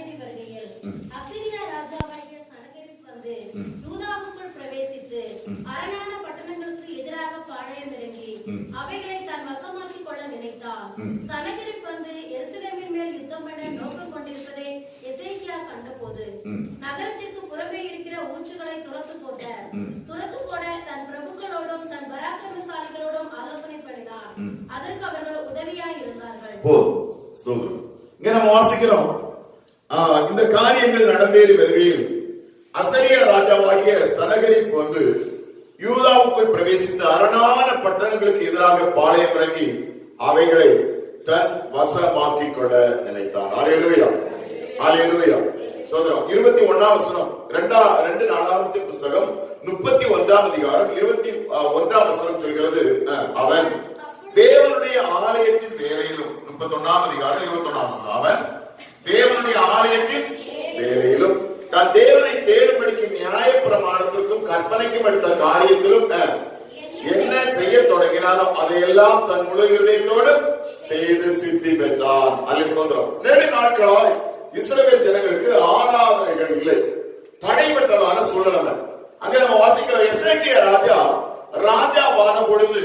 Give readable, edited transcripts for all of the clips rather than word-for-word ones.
நடந்தேறி வருகையில் அசீரியா ராஜாவாகிய சனகெரிப் வந்து யூதாவுக்குள் பிரவேசித்து அரணான பட்டணங்களுக்கு எதிராக பாளையம் இறங்கி அவைகளை தன் வசமாக்கிக் கொள்ள நினைத்தான். சனகெரிப் வந்து எருசலேமின் மேல் யுத்தம் பண்ண நோக்கம் கொண்டிருப்பதை எசேக்கியா கண்டபோது நகரத்திற்கு புறம்பே இருக்கிற ஊற்றுகளை துரத்து போட தன் பிரபுக்களோடும் தன் பராக்கிரமசாலிகளோடும் ஆலோசனை பண்ணினார். அதற்கு அவர்கள் உதவியாய் இருந்தார்கள். இங்க நம்ம வாசிக்கிறோம், இந்த காரியங்கள் நடந்தேறி வருகையில் அசரியா ராஜாவாகிய சனகெரிப் வந்து யூதாவுக்குள் பிரவேசித்து அரணான பட்டணங்களுக்கு எதிராக பாளையம் இறங்கி அவைகளை தன் வசமாக்கிக் கொள்ள நினைத்தார். அல்லேலூயா, அல்லேலூயா. சோதரம் 21ஆம் வசனம் 2 நாளாகமத்தின் புஸ்தகம் 31ஆம் அதிகாரம் 21ஆம் வசனம் சொல்கிறது, அவன் தேவனுடைய ஆலயத்தின் வேலையிலும் 31ஆம் அதிகாரம் 21ஆம் வசனம், அவன் தேவனுடைய ஆலயத்தின் வேலையிலும் தன் தேவனை தேடும்படிக்கு நியாய பிரமாணத்திற்கும் கற்பனைக்கும் எடுத்த காரியத்திலும் என்ன செய்ய தொடங்கினாரோ அதையெல்லாம் தன் முழு இதயத்தோடு செய்து சித்தி பெற்றான். அல்லேலூயா. நெடு நாட்களாய் இஸ்ரவேல் ஜனங்களுக்கு ஆராதனைகள் இல்லை, தடைபட்டதான சூழல். அங்க நம்ம வாசிக்கிற எசேக்கியா ராஜாவான பொழுது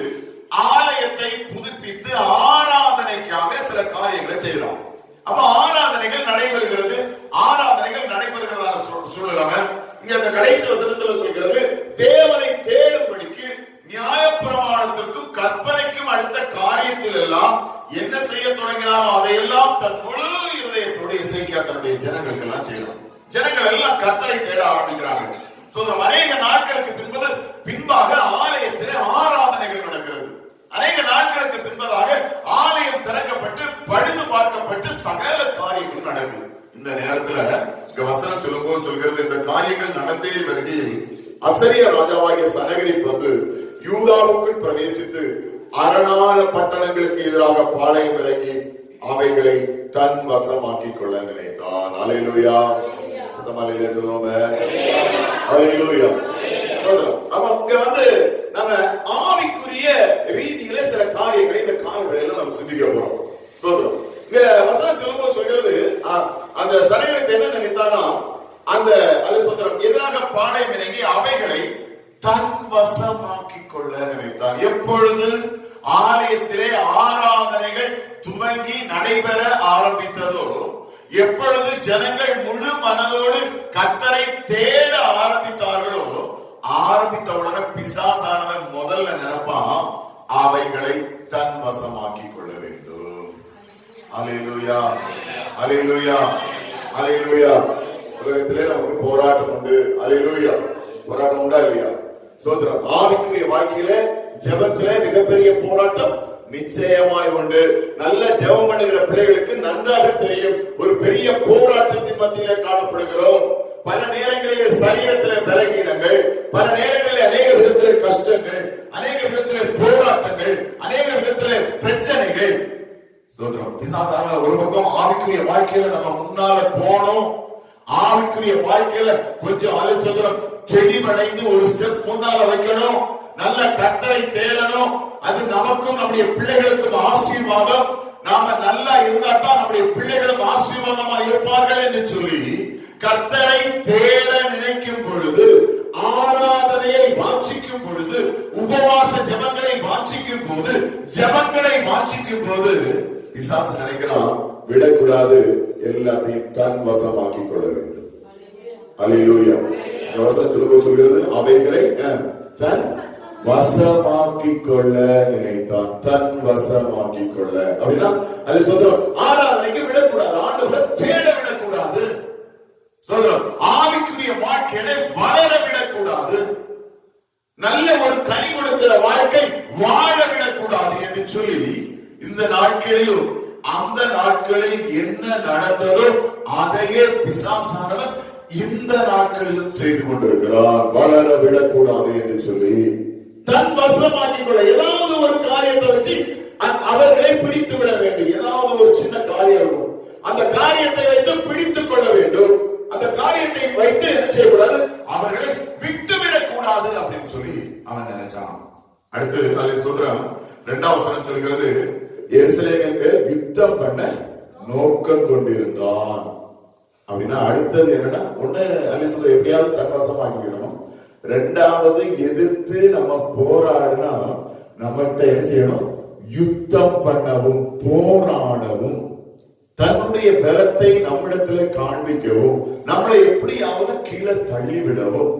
ஆலயத்தை புதுப்பித்து ஆராதனைக்காக சில காரியங்களை செய்யலாம். அப்ப ஆராதனைகள் நடைபெறுகிறது, ஆராதனைகள் நடைபெறுகிறதான சூழல். இங்க அந்த கடைசி வசனத்துல சொல்கிறது, தேவனை தேடும்படிக்கு நியாயப்பிரமாணத்திற்கும் கற்பனைக்கும் அடுத்த காரியத்தில் எல்லாம் என்ன செய்ய தொடங்கினாரோ அதையெல்லாம் தன் முழு இதயத்தோடு எசேக்கியா தன்னுடைய ஜனங்களுக்கு எல்லாம் செய்யலாம். ஜனங்கள் எல்லாம் கர்த்தரை தேட ஆரம்பிக்கிறாங்க. அநேக நாட்களுக்கு பின்பாக ஆலயத்திலே ஆராதனைகள் நடக்கிறது. அநேக நாட்களுக்கு பின்பதாக ஆலயம் திறக்கப்பட்டு பழுது பார்க்கப்பட்டு சகல காரியங்கள் நடக்குது. இந்த நேரத்துல இங்க வசனம் சொல்லும்போது சொல்கிறது, இந்த காரியங்கள் நடந்தேறி வருகையில் அசரியா ராஜாவாகிய சனகெரிப் வந்து யூதாவுக்குள் பிரவேசித்து அரணான பட்டணங்களுக்கு எதிராக பாளையம் இறங்கி அவைகளை தன் வசமாக்கிக் கொள்ள நினைத்தான். அல்லேலூயா, சத்தமாலையிலே சொல்லுவோமே, அல்லேலூயா. அப்ப இங்க வந்து நம்ம ஆவிக்குரிய ரீதியில சில காரியங்களை இந்த காலவெளியில நம்ம சிந்திக்க போறோம். சோதரம் இங்க வசனம் சொல்லும்போது சொல்கிறது, அந்த சனகெரிப் என்ன நினைத்தானா, அந்த அல்லேலூயா எதிராக பாளையம் இறங்கி அவைகளை தன் வசமாக்கிக் கொள்ள நினைத்தான். எப்பொழுது ஆலயத்திலே ஆராதனைகள் துவங்கி நடைபெற ஆரம்பித்ததோ, எப்பொழுது ஜனங்கள் முழு மனதோடு கர்த்தரை தேட ஆரம்பித்தார்களோ, ஆரம்பித்தவுடனே பிசாசானவன் முதல்ல நினைப்பான் அவைகளை தன் வசமாக்கிக் கொள்ள வேண்டும். அல்லேலூயா, அல்லேலூயா, அல்லேலூயா. உலகத்திலே நமக்கு போராட்டம் உண்டு. அல்லேலூயா, போராட்டம் உண்டா இல்லையா? சோதரம் ஆவிக்குரிய வாழ்க்கையில ஜெபத்திலே மிகப்பெரிய போராட்டம் நிச்சயமாய் உண்டு. நல்ல ஜெபம் பண்ணுகிற பிள்ளைகளுக்கு நன்றாக தெரியும், ஒரு பெரிய போராட்டத்தின் மத்தியிலே காணப்படுகிறோம். பல நேரங்களிலே சரீரத்திலே பலகீனங்கள், பல நேரங்களில் அநேக விதத்திலே கஷ்டங்கள், அநேக விதத்திலே போராட்டங்கள், அநேக விதத்திலே பிரச்சனைகள். பிசாசான ஒரு பக்கம் ஆவிக்குரிய வாழ்க்கையில நம்ம முன்னால போனோம், ஆவிக்குரிய வாழ்க்கையில கொஞ்சம் அலசுதரம் செடிவடைந்து ஒரு ஸ்டெப் முன்னால வைக்கணும், நல்ல கர்த்தரை தேடணும். அது நமக்கும் நம்முடைய பிள்ளைகளுக்கும் ஆசீர்வாதம். நாம நல்லா இருந்தா தான் நம்முடைய பிள்ளைகளும் ஆசீர்வாதமா இருப்பார்கள் என்று சொல்லி கர்த்தரை தேட நினைக்கும் பொழுது, ஆராதனையை வாஞ்சிக்கும் பொழுது, உபவாச ஜெபங்களை வாஞ்சிக்கும் போது, ஜெபங்களை வாஞ்சிக்கும் போது பிசாசு நினைக்கிறான் விடக்கூடாது, எல்லாத்தையும் தன் வசமாக்கிக் கொள்ள வேண்டும். அல்லேலூயா. சொல்கிறது அவைகளை தன் வசமாக்கிக் கொள்ள நினைத்தான். தன் வசமாக்கிக் கொள்ள அப்படின்னா அது சொல்றோம், ஆராதனைக்கு விடக்கூடாது, ஆண்டவரை தேட விடக்கூடாது. சொல்றோம் ஆவிக்குரிய வாழ்க்கையை வளர விடக்கூடாது, நல்ல ஒரு கனி கொடுக்கிற வாழ்க்கை வாழ விடக்கூடாது என்று சொல்லி இந்த நாட்களிலும் அந்த நாட்களில் என்ன நடந்ததோ அதையே பிசாசானவன் இந்த நாட்களிலும் செய்து கொண்டிருக்கிறார். வளர விடக்கூடாது என்று சொல்லி தன் வசமாக்கிக் கொள்ள ஏதாவது ஒரு காரியத்தை வச்சு அவர்களை பிடித்து விட வேண்டும். ஏதாவது ஒரு சின்ன காரியம் இருக்கும், அந்த காரியத்தை வைத்து பிடித்துக் கொள்ள வேண்டும். அந்த காரியத்தை வைத்து என்ன செய்யக்கூடாது, அவர்களை விட்டுவிடக் கூடாது அப்படின்னு சொல்லி அவன் நினைச்சான். அடுத்து அதை சொல்றான், 2ஆம் வசனம் சொல்கிறது, எருசலேமின் மேல் யுத்தம் பண்ண நோக்கம் கொண்டிருந்தான். அப்படின்னா அடுத்தது என்னன்னா, ஒண்ணு அலிசுதர் எப்படியாவது தன்வசமாக்கிடணும். ரெண்டாவது எதிர்த்து நம்ம போராடினா நம்மகிட்ட என்ன செய்யணும்? யுத்தம் பண்ணவும் போராடவும் தன்னுடைய பலத்தை நம்மிடத்துல காண்பிக்கவும் நம்மளை எப்படியாவது கீழே தள்ளிவிடவும்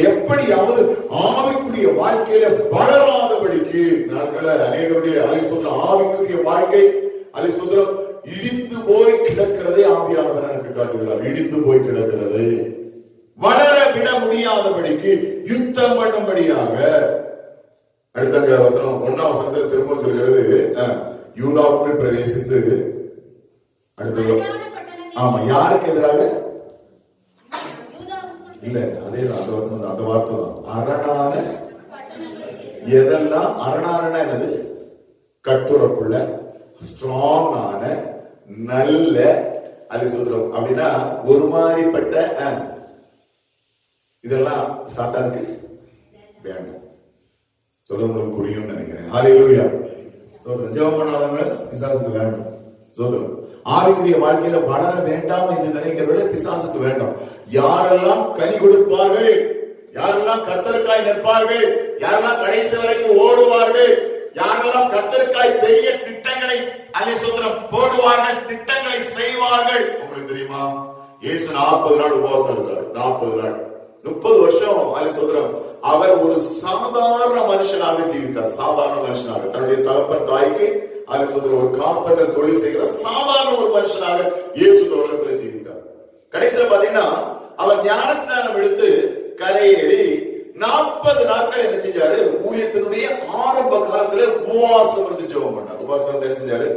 எப்படியாவது ஆவிக்குரிய வாழ்க்கையில வளராதபடிக்கு நாட்கள அநேகருடைய அலிசுதர் ஆவிக்குரிய வாழ்க்கை அலிசுதரம் இடிந்து போய் கிடக்கிறதே ஆவியானவர் எனக்கு காட்டுகிறார். இடிந்து போய் கிடக்கிறது, வளர விட முடியாதபடிக்கு யுத்தம் பண்ணும்படியாக. அடுத்த வசனம் 1ஆம் வசனத்தில் திரும்ப சொல்கிறது, யூதாவுக்குள் பிரவேசித்து அடுத்தது ஆமா யாருக்கு எதிராக இல்ல, அதேதான் அந்த வசனம் தான், அந்த வார்த்தை தான். அரணான எதெல்லாம் அரணான என்னது? கட்டுறப்புள்ள ஸ்ட்ராங்கான நல்ல அலிசுதரம் அப்படின்னா ஒரு மாதிரிப்பட்ட இதெல்லாம் சாத்தானுக்கு வேண்டாம். சொல்ல உங்களுக்கு புரியும் நினைக்கிறேன். ஹல்லேலூயா. ஜெபம் பண்ணாதவங்க பிசாசுக்கு வேண்டாம். சோதரம் ஆவிக்குரிய வாழ்க்கையில வளர வேண்டாம் என்று நினைக்கிறவர்கள் பிசாசுக்கு வேண்டாம். யாரெல்லாம் கனி கொடுப்பார்கள், யாரெல்லாம் கர்த்தருக்காய் நிற்பார்கள், யாரெல்லாம் கடைசி வரைக்கும் ஓடுவார்கள், யாரெல்லாம் கர்த்தருக்காய் பெரிய திட்டங்களை அலிசுதரம் போடுவார்கள், திட்டங்களை செய்வார்கள். உங்களுக்கு தெரியுமா, இயேசு 40 நாள் உபவாசம் இருந்தார். 40 நாள் 30 வருஷம் அலிசுதரம் அவர் ஒரு சாதாரண மனுஷனாக ஜீவித்தார். சாதாரண மனுஷனாக தன்னுடைய தகப்பன் தாய்க்கு அலிசுதரம் ஒரு கார்பெண்டர் தொழில் செய்கிற சாதாரண ஒரு மனுஷனாக இயேசு உலகத்தில் ஜீவித்தார். கடைசியில் பாத்தீங்கன்னா அவர் ஞானஸ்நானம் எடுத்து கரையேறி 40 நாட்கள் என்ன செஞ்சாரு? ஊழியத்தினுடைய ஆரம்ப காலத்துல உபவாசம் இருந்து ஜெபம் பண்ணார். உபவாசம் என்ன செஞ்சாரு?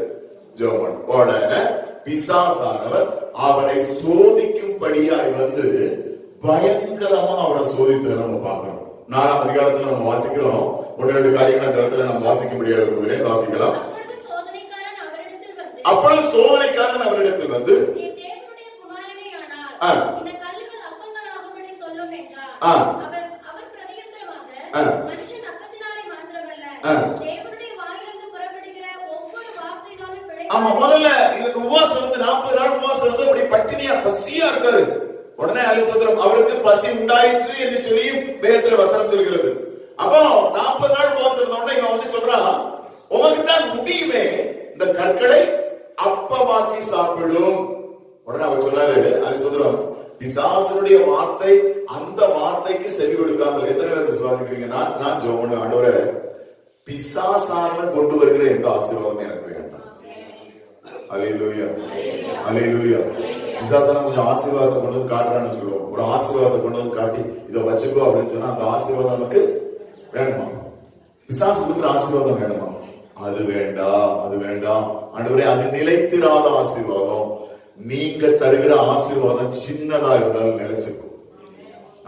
ஜெபம் பண்ணார். உடனே பிசாசானவர் அவரை சோதிக்கும்படியாய் வந்து பயங்கரமா அவரை சோதித்ததை நம்ம பார்க்கிறோம். 4ஆம் அதிகாரத்துல நம்ம வாசிக்கிறோம். 1-2 காரியங்கள் அந்த இடத்துல நம்ம வாசிக்க முடியாது, வாசிக்கலாம். அப்பொழுது சோதனைக்காரன் அவரிடத்தில் வந்து ஆமா முதல்ல இவருக்கு உபவாசம் இருந்து 40 நாள் உபவாசம் இருந்து அப்படி பட்டினியா பசியா இருக்காரு. உடனே அலிசுதரம் அவருக்கு பசி உண்டாயிற்று என்று சொல்லியும் வேதத்துல வசனம் சொல்கிறது. அப்போ 40 நாள் உபவாசம் இருந்த உடனே இவன் வந்து சொல்றான், உனக்கு தான் முடியுமே, இந்த கற்களை அப்பமாக்கி சாப்பிடும். உடனே அவர் சொல்றாரு அலிசுதரம், பிசாசுடைய வார்த்தை, அந்த வார்த்தைக்கு செவி கொடுக்காமல் எத்தனை பேர் விசுவாசிக்கிறீங்க? நான் ஜெபம் ஆண்டவரே, பிசாசானவன் கொண்டு வருகிற எந்த ஆசீர்வாதம் எனக்கு வேண்டாம். அல்லேலூயா, அல்லேலூயா. பிசாசான கொஞ்சம் ஆசீர்வாதத்தை கொண்டு வந்து காட்டுறான்னு சொல்லுவோம். ஒரு ஆசீர்வாதத்தை கொண்டு வந்து காட்டி இதை வச்சுக்கோ அப்படின்னு சொன்னா அந்த ஆசீர்வாதம் நமக்கு வேணுமா? பிசாசு கொடுக்குற ஆசீர்வாதம் வேணுமா? அது வேண்டாம், அது வேண்டாம் ஆண்டவரே. அது நிலைத்திராத ஆசீர்வாதம். நீங்க தருகிற ஆசீர்வாதம் சின்னதா இருந்தாலும் நிலைச்சிருக்கும்.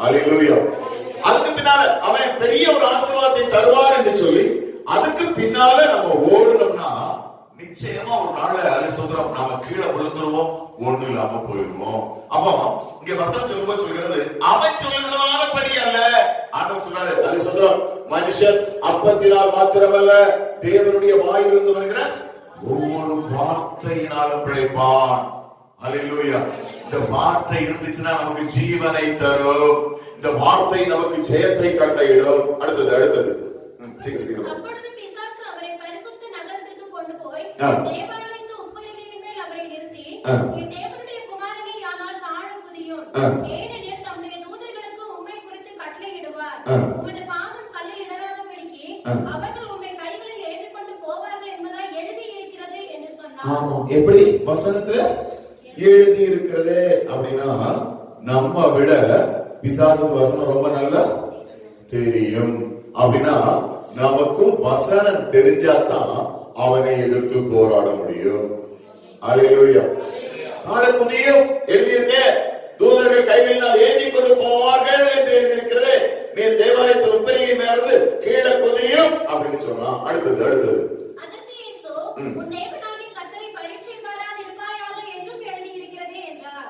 அல்லேலூயா. அதுக்கு பின்னால அவன் பெரிய ஒரு ஆசீர்வாதத்தை தருவார் என்று சொல்லி அதுக்கு பின்னால நம்ம ஓடுனோம்னா நிச்சயமா ஒரு நாள் அலிசுதரம் நாம கீழே விழுந்துருவோம், ஒண்ணு இல்லாம போயிருவோம். அப்போ இங்க வசனம் சொல்லும்போது சொல்கிறது, அவன் சொல்லுகிறதால படி அல்ல. ஆண்டவர் சொல்றாரு, அலிசுதரம் மனுஷன் அப்பத்தினால் மாத்திரமல்ல தேவனுடைய வாயிலிருந்து வருகிற ஒவ்வொரு வார்த்தையினாலும் பிழைப்பான். அல்லேலூயா. இந்த வார்த்தை இருந்துச்சுன்னா நமக்கு ஜீவனை தரும். இந்த வார்த்தை நமக்கு ஜெயத்தை கட்டளையிடும். அடுத்தது அடுத்தது தேவாலயத்து உட்பகுதியின் மேல் அவரை நிறுத்தி, தேவனுடைய குமாரனே ஆனால் தாழ குதியும், ஏனெனில் தம்முடைய தூதர்களுக்கு உம்மை குறித்து கட்டளையிடுவார். உமது பாதம் கல்லில் இடராதபடிக்கு அவர்கள் உம்மை கைகளில் ஏந்திக் கொண்டு போவார்கள் என்பதாய் எழுதி இருக்கிறது என்று சொன்னார். எப்படி வசனத்துல எழுதி இருக்கிறது அப்படின்னா நம்ம விட பிசாசுக்கு வசனம் ரொம்ப நல்லா தெரியும். அப்படின்னா நமக்கும் வசனம் தெரிஞ்சாதான் அவனை எதிர்த்து போராட முடியும். அல்லேலூயா. தாழக்குதியும் எழுதியிருக்க, தூதர்கள் கைகளினால் ஏந்தி கொண்டு போவார்கள் என்று எழுதியிருக்கிறது. நீ தேவாலயத்தில் உப்பரிகை மேலிருந்து கீழே குதியும் அப்படின்னு சொன்னா அடுத்தது அடுத்தது அதற்கு இயேசு, உன் தேவனாகிய கர்த்தரை பரீட்சை பாராதிருப்பாயாக என்றும் எழுதியிருக்கிறதே என்றார்.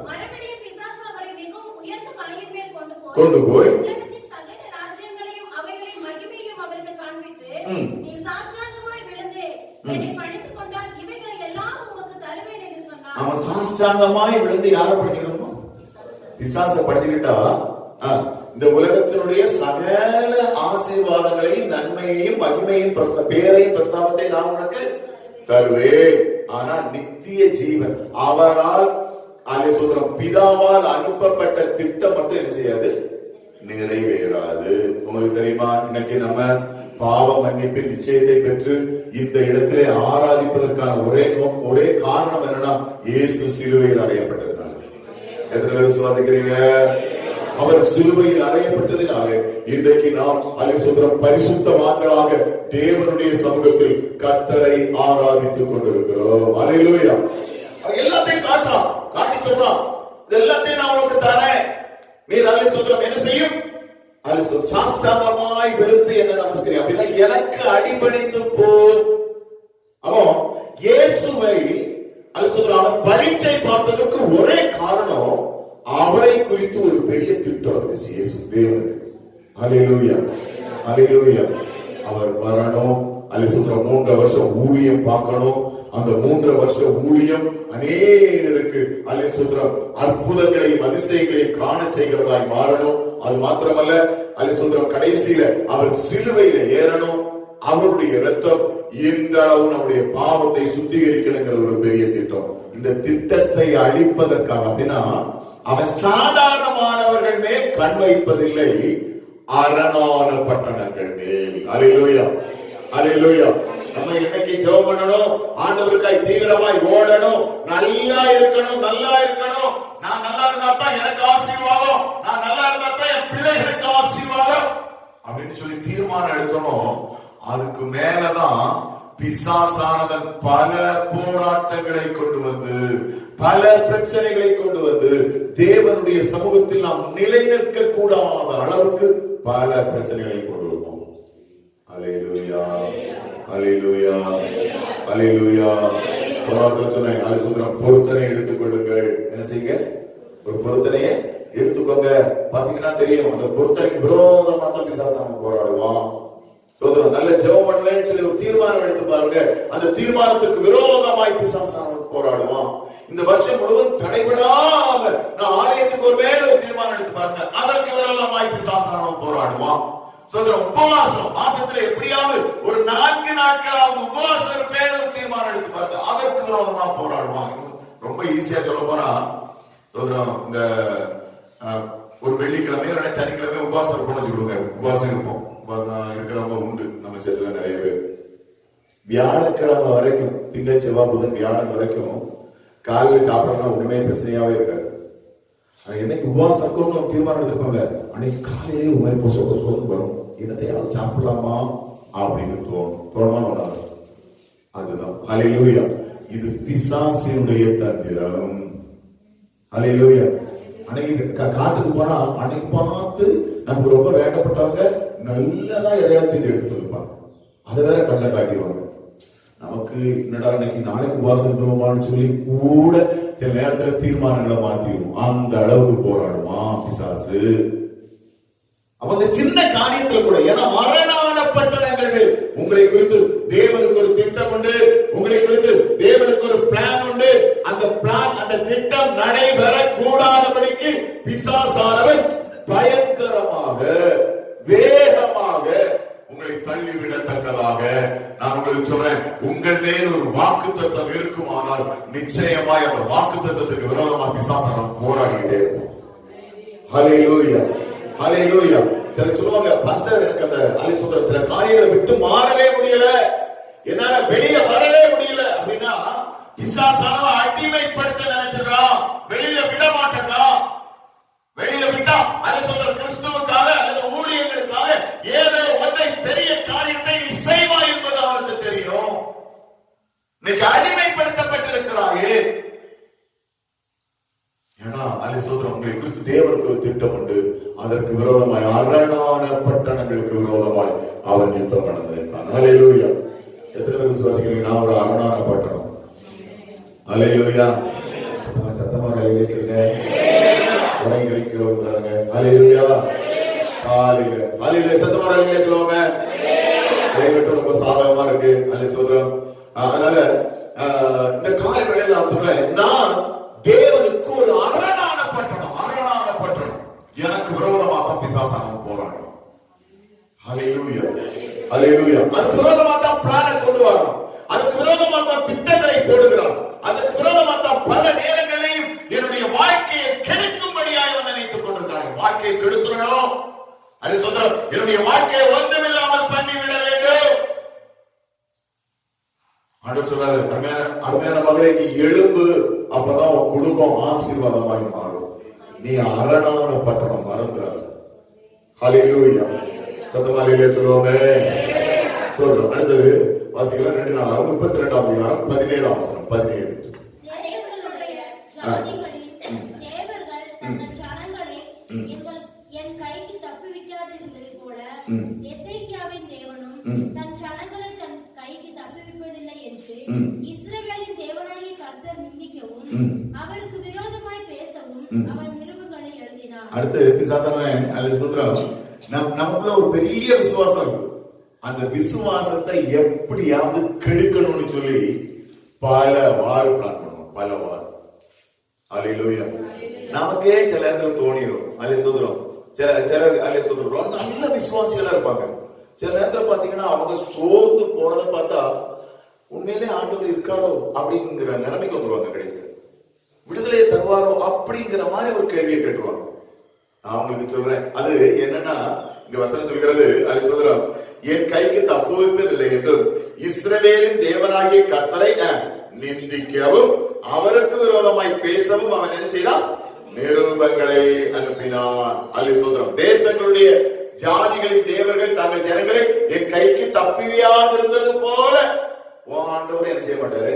மறுபடியும் பிசாசு அவரை மிகவும் உயர்ந்த மலையின் மேல் கொண்டு போய் உலகத்தின் சகல ராஜ்யங்களையும் அவைகளின் மகிமையும் அவருக்கு காண்பித்து, நீ சாஷ்டாங்கமாய் விழுந்து என்னை பணிந்து கொண்டால் இவைகளை எல்லாம் உமக்கு தருவேன் என்று சொன்னார். அவன் சாஷ்டாங்கமாய் விழுந்து யாரை படிக்கணுமோ? பிசாச படிச்சுக்கிட்டா இந்த உலகத்தினுடைய சகல ஆசீர்வாதங்களையும் நன்மையையும் மகிமையும் பேரையும் பிரஸ்தாபத்தை நான் உனக்கு தருவேன். ஆனா நித்திய ஜீவன் அவரால் பிதாவால் அனுப்பப்பட்ட திட்டம் மட்டும் என்ன செய்யாது? நிறைவேறாது. உங்களுக்கு தெரியுமா, இன்னைக்கு நம்ம பாவ மன்னிப்பின் நிச்சயத்தை பெற்று இந்த இடத்திலே ஆராதிப்பதற்கான ஒரே காரணம் என்னன்னா, இயேசு சிலுவையில் அறையப்பட்டதுனால. எத்தனை பேர் விசுவாசிக்கிறீங்க? அவர் சிலுவையில் அறையப்பட்டதினாலே இன்றைக்கு நாம் பரிசுத்தவான்களாக தேவனுடைய சமூகத்தில் கர்த்தரை ஆராதித்துக் கொண்டிருக்கிறோம். அல்லேலூயா. எல்லாத்தையும் காட்டுறான், காட்டி சொல்றான், எல்லாத்தையும் நான் உனக்கு தரேன். நீர் என்ன செய்யும்? சாஸ்தாங்கமாய் விழுந்து என்ன நமஸ்கரி அப்படின்னா எனக்கு அடிபணிந்து போ. அப்போ இயேசுவை அவன் பரீட்சை பார்த்ததுக்கு ஒரே காரணம், அவரை குறித்து ஒரு பெரிய திட்டம் இருந்துச்சு இயேசு தேவனுக்கு. அல்லேலூயா, அல்லேலூயா. அவர் வரணும், 3 வருஷம் ஊழியம் பார்க்கணும். அந்த 3 வருஷ ஊழியம் அநேகருக்கு அற்புதங்களையும் அதிசயங்களையும் காண செய்கிறதாய் மாறணும். அது மாத்திரமல்ல, கடைசியில அவர் சிலுவையில ஏறணும். அவருடைய இரத்தம் இன்றளவு நம்முடைய பாவத்தை சுத்திகரிக்கணுங்கிற ஒரு பெரிய திட்டம். இந்த திட்டத்தை அழிப்பதற்காக அப்படின்னா அவன் சாதாரணமானவர்கள் மேல் கண் வைப்பதில்லை, அரணான பட்டணங்கள் மேல். அல்லேலூயா, அல்லேலூயா. நம்ம இன்னைக்கு ஜெபம் பண்ணணும், ஆண்டவருக்காய் தீவிரமாய் ஓடணும், நல்லா இருக்கணும், நல்லா இருக்கணும். நான் நல்லா இருந்தா தான் எனக்கு ஆசீர்வாதம், நான் நல்லா இருந்தா தான் என் பிள்ளைகளுக்கு ஆசீர்வாதம் அப்படின்னு சொல்லி தீர்மானம் எடுக்கணும். அதுக்கு மேலதான் பிசாசானவன் பல போராட்டங்களை கொண்டு வந்து, பல பிரச்சனைகளை கொண்டு வந்து தேவனுடைய சமூகத்தில் நாம் நிலைநிற்க கூடாத அளவுக்கு பல பிரச்சனைகளை கொண்டு வருவோம். அல்லேலூயா, அல்லேலூயா, அல்லேலூயா. சொன்னேன், பொருத்தனை எடுத்துக் கொள்ளுங்கள். என்ன செய்யுங்க? ஒரு பொருத்தனையை எடுத்துக்கோங்க. பாத்தீங்கன்னா தெரியும், அந்த பொருத்தனைக்கு விரோதமா தான் பிசாசானவன் போராடுவான். சோதரன் நல்ல ஜெபம் பண்ணுவேன்னு சொல்லி ஒரு தீர்மானம் எடுத்து பாருங்க, அந்த தீர்மானத்துக்கு விரோதமாய் பிசாசானவன் போராடுவான். இந்த வருஷம் முழுவதும் தடைபடாம நான் ஆலயத்துக்கு ஒரு வேலை ஒரு தீர்மானம் எடுத்து பாருங்க, அதற்கு விரோதமாய் பிசாசானவன் போராடுவான். சோதரன் உபவாசம் மாசத்துல எப்படியாவது ஒரு 4 நாட்களாவது உபவாசம் இருப்பேன் ஒரு தீர்மானம் எடுத்து பாருங்க, அதற்கு விரோதமா போராடுவான். ரொம்ப ஈஸியா சொல்ல போனா சோதரன், இந்த ஒரு வெள்ளிக்கிழமை ஒரு சனிக்கிழமை உபவாசம் இருப்போம்னு வச்சுக்கோங்க. உபவாசம் இருப்போம், உபவாசம் இருக்கிறவங்க உண்டு நம்ம சேர்த்துல நிறைய பேர். வியாழக்கிழமை வரைக்கும், திங்கள் செவ்வாய் புதன் வியாழன் வரைக்கும் காலையில் சாப்பிடலாம் ஒண்ணுமே பிரச்சனையாவே இருக்காது. என்னைக்கு உபவாசம் இருக்கணும் தீர்மானம் எடுத்துருப்பாங்க, அன்னைக்கு காலையிலேயே ஒரு மாதிரி பொசு வரும், என்னத்தையாவது சாப்பிடலாமா அப்படின்னு தோணுமா தோணாது. அதுதான் அல்லேலூயா. இது பிசாசினுடைய தந்திரம். அல்லேலூயா. அன்னைக்கு காட்டுக்கு போனா அன்னைக்கு பார்த்து நமக்கு ரொம்ப வேண்டப்பட்டவங்க நல்லதா எதையாவது செஞ்சு எடுத்துட்டு இருப்பாங்க, அதை வேற கண்ணை காட்டிடுவாங்க. நமக்கு என்னடா இன்னைக்கு நாளைக்கு உபவாசம் இருக்கிறோமான்னு சொல்லி கூட சில நேரத்துல தீர்மானங்களை மாத்திடும். அந்த அளவுக்கு போராடுவான் பிசாசு. அப்ப இந்த சின்ன காரியத்துல கூட, ஏன்னா மரணான பட்டணங்கள் உங்களை குறித்து தேவனுக்கு ஒரு திட்டம் உண்டு, உங்களை குறித்து தேவனுக்கு ஒரு பிளான் உண்டு. அந்த பிளான், அந்த திட்டம் நடைபெற கூடாதபடிக்கு பிசாசானவன் பயங்கரமாக வேகமாக உங்களை தள்ளிவிடத்தக்கதாக நான் உங்களுக்கு சொல்றேன், உங்கள் மேல் ஒரு வாக்குத்தத்தம் இருக்குமானால் நிச்சயமாய் அந்த வாக்குத்தத்தத்துக்கு விரோதமா பிசாசானவன் போராடிக்கிட்டே இருக்கும். ஹல்லேலூயா, ஹல்லேலூயா. சில சொல்லுவாங்க, பாஸ்டர் எனக்கு அந்த சொல்ற சில காரியங்களை விட்டு மாறவே முடியல, என்னால வெளியே வரவே முடியல அப்படின்னா பிசாசானவன் அடிமைப்படுத்த நினைச்சிடறான், வெளியில விட மாட்டேங்கிறான். வெளியில விட்டா சொல்ற கிறிஸ்துவுக்காக அல்லது ஊழியர்களுக்காக ஏதோ ஒன்றை பெரிய காரியத்தை நீ செய்வாய் என்பது அவனுக்கு தெரியும். இன்னைக்கு அடிமைப்படுத்தப்பட்டிருக்கிறாயே. ஏன்னா அலிசோதரம் உங்களை குறித்து தேவனுக்கு ஒரு திட்டம் உண்டு, அதற்கு விரோதமாய் அரணான பட்டணங்களுக்கு விரோதமாய் அவன் யுத்தம் நடந்திருக்கான். அல்லேலூயா. எத்தனை பேர் விசுவாசிக்கிறீங்க நான் ஒரு அரணான பட்டணம்? அல்லேலூயா. சத்தமா சொல்லுங்க. ரொம்ப சாதகமா இருக்கு. அதனால இந்த காலை வேளையில நான் சொல்றேன், நான் அல்லேலூயா. அதுக்கு விரோதமா தான் பிளானை கொண்டு வரான், அதுக்கு விரோதமா தான் திட்டங்களை போடுகிறான், அதுக்கு விரோதமா தான் பல நேரங்களையும் என்னுடைய வாழ்க்கையை கெடுக்கும்படியாக அவன் நினைத்துக் கொண்டிருக்கான். வாழ்க்கையை கெடுத்துடணும், அது சொல்றான், என்னுடைய வாழ்க்கையை ஒன்றுமில்லாமல் பண்ணிவிட வேண்டும். ஆண்டவர் சொல்றாரு, அருமையான மகளே, நீ எழும்பு, அப்பதான் உன் குடும்பம் ஆசீர்வாதமாய் மாறும். நீ அரணான பட்டணம் மறந்துறாரு. ஹல்லேலூயா. சத்தமா ஹல்லேலூயா சொல்லுவோமே. சொல்றோம். அடுத்தது வாசிக்கலாம். 2 நாள் 32 17 வசனம் 17. என் கைக்கு தப்புவிக்காதிருந்தது போல எசேக்கியாவின் தேவனும் தன் ஜனங்களை தன் கைக்கு தப்புவிப்பதில்லை என்று இஸ்ரவேலின் தேவனாகிய கர்த்தர் நிந்திக்கவும் அவருக்கு விரோதமாய் பேசவும் அவன் நிருபங்களை எழுதினார். அடுத்து பிசாசானே அல்ல சொல்றான், நமக்குள்ள ஒரு பெரிய விசுவாசம் இருக்கு. அந்த விசுவாசத்தை எப்படியாவது கெடுக்கணும்னு சொல்லி பல வாரு பிளான் பண்ணுவோம், பல வாரு. அல்லேலூயா. நமக்கே சில இடத்துல தோணிரும், அல்ல சொல்றோம், சில அல்ல சொல்றோம், நல்ல விசுவாசிகளா இருப்பாங்க. சில நேரத்துல பாத்தீங்கன்னா அவங்க சோர்ந்து போறத பார்த்தா உண்மையிலே ஆண்டவர் இருக்காரோ அப்படிங்கிற நிலைமைக்கு வந்துருவாங்க. கடைசி விடுதலையை தருவாரோ அப்படிங்கிற மாதிரி ஒரு கேள்வியை கேட்டுருவாங்க. நான் உங்களுக்கு சொல்றேன், அது என்னன்னா இங்க வசனம் சொல்கிறது, அது சொல்றோம், என் கைக்கு தப்புவிப்பதில்லை என்றும் இஸ்ரவேலின் தேவனாகிய கர்த்தரை நிந்திக்கவும் அவருக்கு விரோதமாய் பேசவும் அவன் என்ன செய்தான்? நிருபங்களை அனுப்பினான். அல்ல சொல்றோம், தேசங்களுடைய ஜாதிகளின் தேவர்கள் தங்கள் ஜனங்களை என் கைக்கு தப்பியாதிருந்தது போல ஆண்டவர் என்ன செய்ய மாட்டாரு?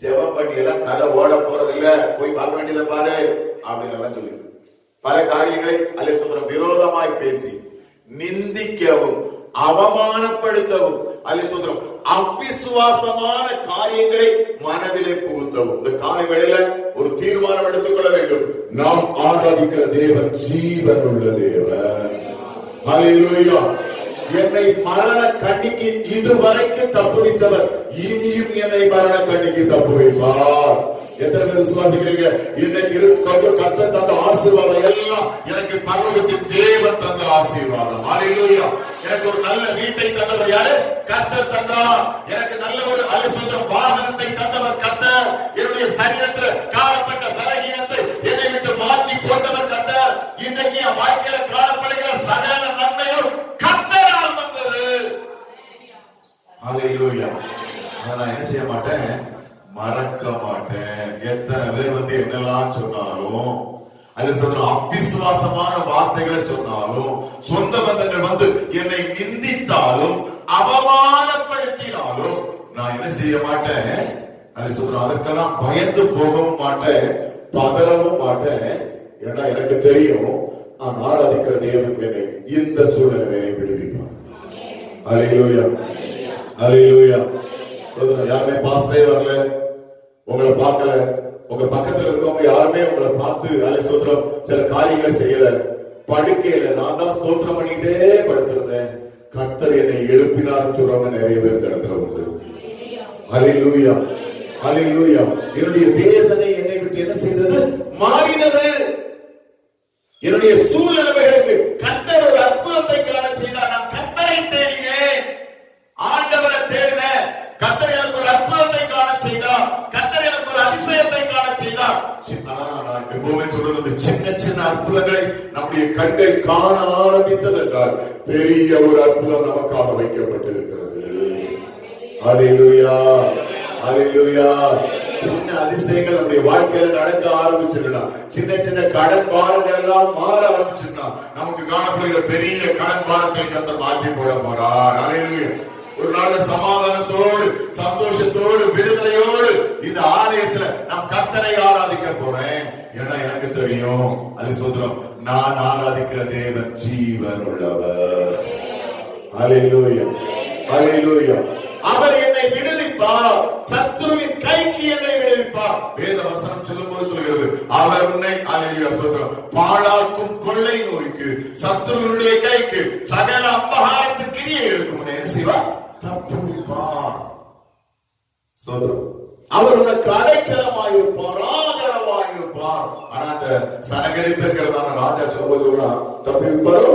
ஜெபம் பண்ணி எல்லாம் கதை ஓட போறது இல்ல, போய் பார்க்க வேண்டியதை பாரு அப்படின்னு சொல்லி பல காரியங்களை அல்ல சொல்றோம் விரோதமாய் பேசி நிந்திக்கவும் அவமானப்படுத்தவும் அல்ல சொல்றோம் அவிசுவாசமான காரியங்களை மனதிலே புகுத்தவும். இந்த காலை வேளையில ஒரு தீர்மானம் எடுத்துக்கொள்ள வேண்டும். நாம் ஆராதிக்கிற தேவன் ஜீவனுள்ள தேவன். ஹல்லேலூயா. என்னை மரண கண்ணிக்கு இதுவரைக்கும் தப்புவித்தவர் இனியும் என்னை மரண கண்ணிக்கு தப்புவிப்பார். எத்தனை பேர் விசுவாசிக்கிறீங்க? இன்னைக்கு கர்த்தர் தந்த ஆசீர்வாதம் எல்லாம் எனக்கு பரலோகத்தின் தேவன் தந்த ஆசீர்வாதம். ஹல்லேலூயா. எனக்கு ஒரு நல்ல வீட்டை தந்தவர் யாரு? கர்த்தர் தந்தார். எனக்கு நல்ல ஒரு அலுவலக வாகனத்தை தந்தவர் கர்த்தர். என்னுடைய சரீரத்தில் காணப்பட்ட பலகீனத்தை என்னை விட்டு மாற்றி போட்டவர் கர்த்தர். இன்றைக்கு என் வாழ்க்கையில காணப்படுகிற சகல நன்மைகள் கர்த்தரால் வந்தது. ஹல்லேலூயா. நான் என்ன செய்ய மாட்டேன்? மறக்க மாட்டேன். எத்தனை பேர் என்னெல்லாம் சொன்னாலும் அது சொல்ற அவிசுவாசமான வார்த்தைகளை சொன்னாலும் சொந்த பந்தங்கள் என்னை நிந்தித்தாலும் அவமானப்படுத்தினாலும் நான் என்ன செய்ய மாட்டேன்? அது சொல்ற அதற்கெல்லாம் பயந்து போகவும் மாட்டேன், பதறவும் மாட்டேன். ஏன்னா எனக்கு தெரியும், நான் ஆராதிக்கிற தேவன் என்னை இந்த சூழ்நிலை விடுவிப்பார். அல்லேலூயா. அல்லேலூயா. சொல்ற யாருமே பாஸ்டரே வரல, உங்களை பார்க்கல, உங்க பக்கத்துல இருக்கவங்க யாருமே உங்களை பார்த்து அல்ல சொல்றோம் சில காரியங்களை செய்யல, படுக்கையில நான் தான் ஸ்தோத்திரம் பண்ணிட்டே படுத்திருந்தேன், கர்த்தர் என்னை எழுப்பினார் சொல்றவங்க நிறைய பேர் இந்த இடத்துல உண்டு. ஹல்லேலூயா. ஹல்லேலூயா. என்னுடைய வேதனை என்னை விட்டு என்ன செய்தது? மாறினது. என்னுடைய சூழ்நிலைகளுக்கு கர்த்தர் ஒரு அற்புதத்தை காண செய்தார். நான் கர்த்தரை தேடினேன், ஆண்டவரை தேடினேன், கர்த்தர் எனக்கு ஒரு அற்புதத்தை காண செய்தார், கர்த்தர் எனக்கு ஒரு அதிசயத்தை காண செய்தார். நான் எப்பவுமே சொல்றது, சின்ன சின்ன அற்புதங்களை நம்முடைய கண்கள் காண ஆரம்பித்தது என்றால் பெரிய ஒரு அற்புதம் நமக்காக வைக்கப்பட்டிருக்கிறது. ஹல்லேலூயா. ஹல்லேலூயா. சின்ன அதிசயங்கள் நம்முடைய வாழ்க்கையில நடக்க ஆரம்பிச்சிருந்தா, சின்ன சின்ன கடன் பாரங்கள் எல்லாம் மாற ஆரம்பிச்சிருந்தா, நமக்கு காணப்படுகிற பெரிய கடன் பாரத்தை கர்த்தர் மாற்றி போட போறார். ஹல்லேலூயா. ஒரு நாள் சமாதானத்தோடு சந்தோஷத்தோடு விடுதலையோடு இந்த ஆலயத்துல நான் கர்த்தரை ஆராதிக்க போறேன். ஏன்னா எனக்கு தெரியும், அது சொல்றோம், நான் ஆராதிக்கிற தேவன் ஜீவன் உள்ளவர். ஹல்லேலூயா. ஹல்லேலூயா. அவர் என்னை விடுவிப்பார், சத்துருவின் கைக்கு என்னை விடுவிப்பார். வேத வசனம் சொல்லும்போது சொல்கிறது, அவர் உன்னை ஹல்லேலூயா சொல்றோம் பாழாக்கும் கொள்ளை நோய்க்கு, சத்துருவினுடைய கைக்கு, சகல அபகாரத்து கிரியைகளுக்கு முன்னே என்ன செய்வார்? தப்புவிப்பார். சொல்றோம் அவர் உனக்கு அடைக்கலமாயிருப்பார், ஆதரவாயிருப்பார். ஆனா அந்த சனகரிப்புங்கிறதான ராஜா சொல்லும்போது தப்புவிப்பாரோ?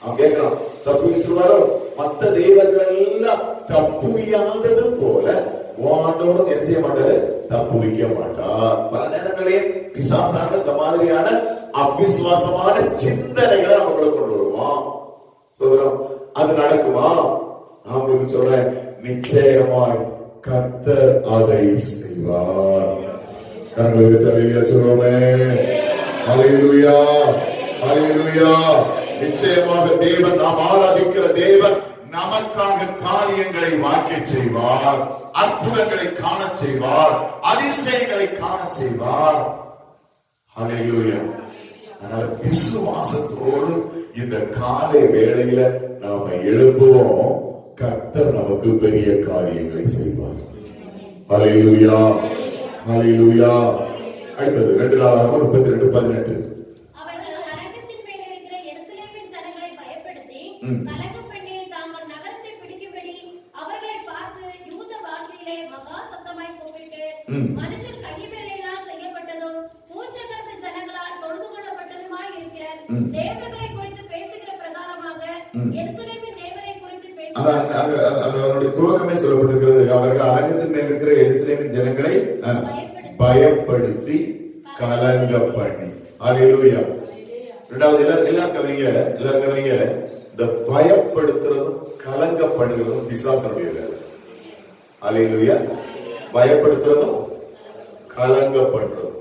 அவன் கேட்கிறான், தப்புவிச்சுருவாரோ? மற்ற தேவர்கள் எல்லாம் தப்புவியாதது போல ஆண்டவரும் என்ன செய்ய மாட்டாரு, தப்புவிக்க மாட்டார். பல நேரங்களே பிசாசான இந்த மாதிரியான அவிசுவாசமான சிந்தனைகளை நமக்குள்ள கொண்டு வருவான். சொல்றோம், அது நடக்குமா? நான் உங்களுக்கு சொல்றேன், நிச்சயமாய் கர்த்தர் அதை செய்வார். கரங்களை தலையில சொல்லுவோமே, ஹல்லேலூயா, ஹல்லேலூயா. நிச்சயமாக தேவன், நாம் ஆராதிக்கிற தேவன் நமக்காக காரியங்களை வாய்க்க செய்வார், அற்புதங்களை காண செய்வார், அதிசயங்களை காண செய்வார். ஹல்லேலூயா. அதனால விசுவாசத்தோடு இந்த காலை வேளையில நாம எழுப்புவோம். கர்த்தர் நமக்கு பெரிய காரியங்களை செய்வார். ஹல்லேலூயா, ஹல்லேலூயா. அடுத்தது 2 நாளாகமம் 32:18. அவர்கள் நரகத்தின் மேல் இருக்கிற எருசலேமின் ஜனங்களை பயப்படுத்தி கலகம் பண்ணி தாங்கள் நகரத்தை பிடிக்கும்படி அவர்களை பார்த்து யூத பாஷையிலே மகா சத்தமாய் கூப்பிட்டு, மனுஷன் கைவேலையினால் செய்யப்பட்டதும் பூச்சக்கரத்து ஜனங்களால் தொழுது கொள்ளப்பட்டதுமாய் இருக்கிற தேவர்களை குறித்து பேசுகிற பிரகாரமாக எருசலேமின் தேவரை குறித்து அதனுடைய துவக்கமே சொல்லப்பட்டிருக்கிறது. அவர்கள் அரங்கத்தின் மேல் இருக்கிற எருசலேமின் ஜனங்களை பயப்படுத்தி கலங்க பண்ணி. ஹல்லேலூயா. இரண்டாவது எல்லாரும் கவனிங்க. இந்த பயப்படுத்துறதும் கலங்க பண்ணுகிறதும் பிசாசனுடைய வேலை. ஹல்லேலூயா. பயப்படுத்துறதும் கலங்க பண்றதும்.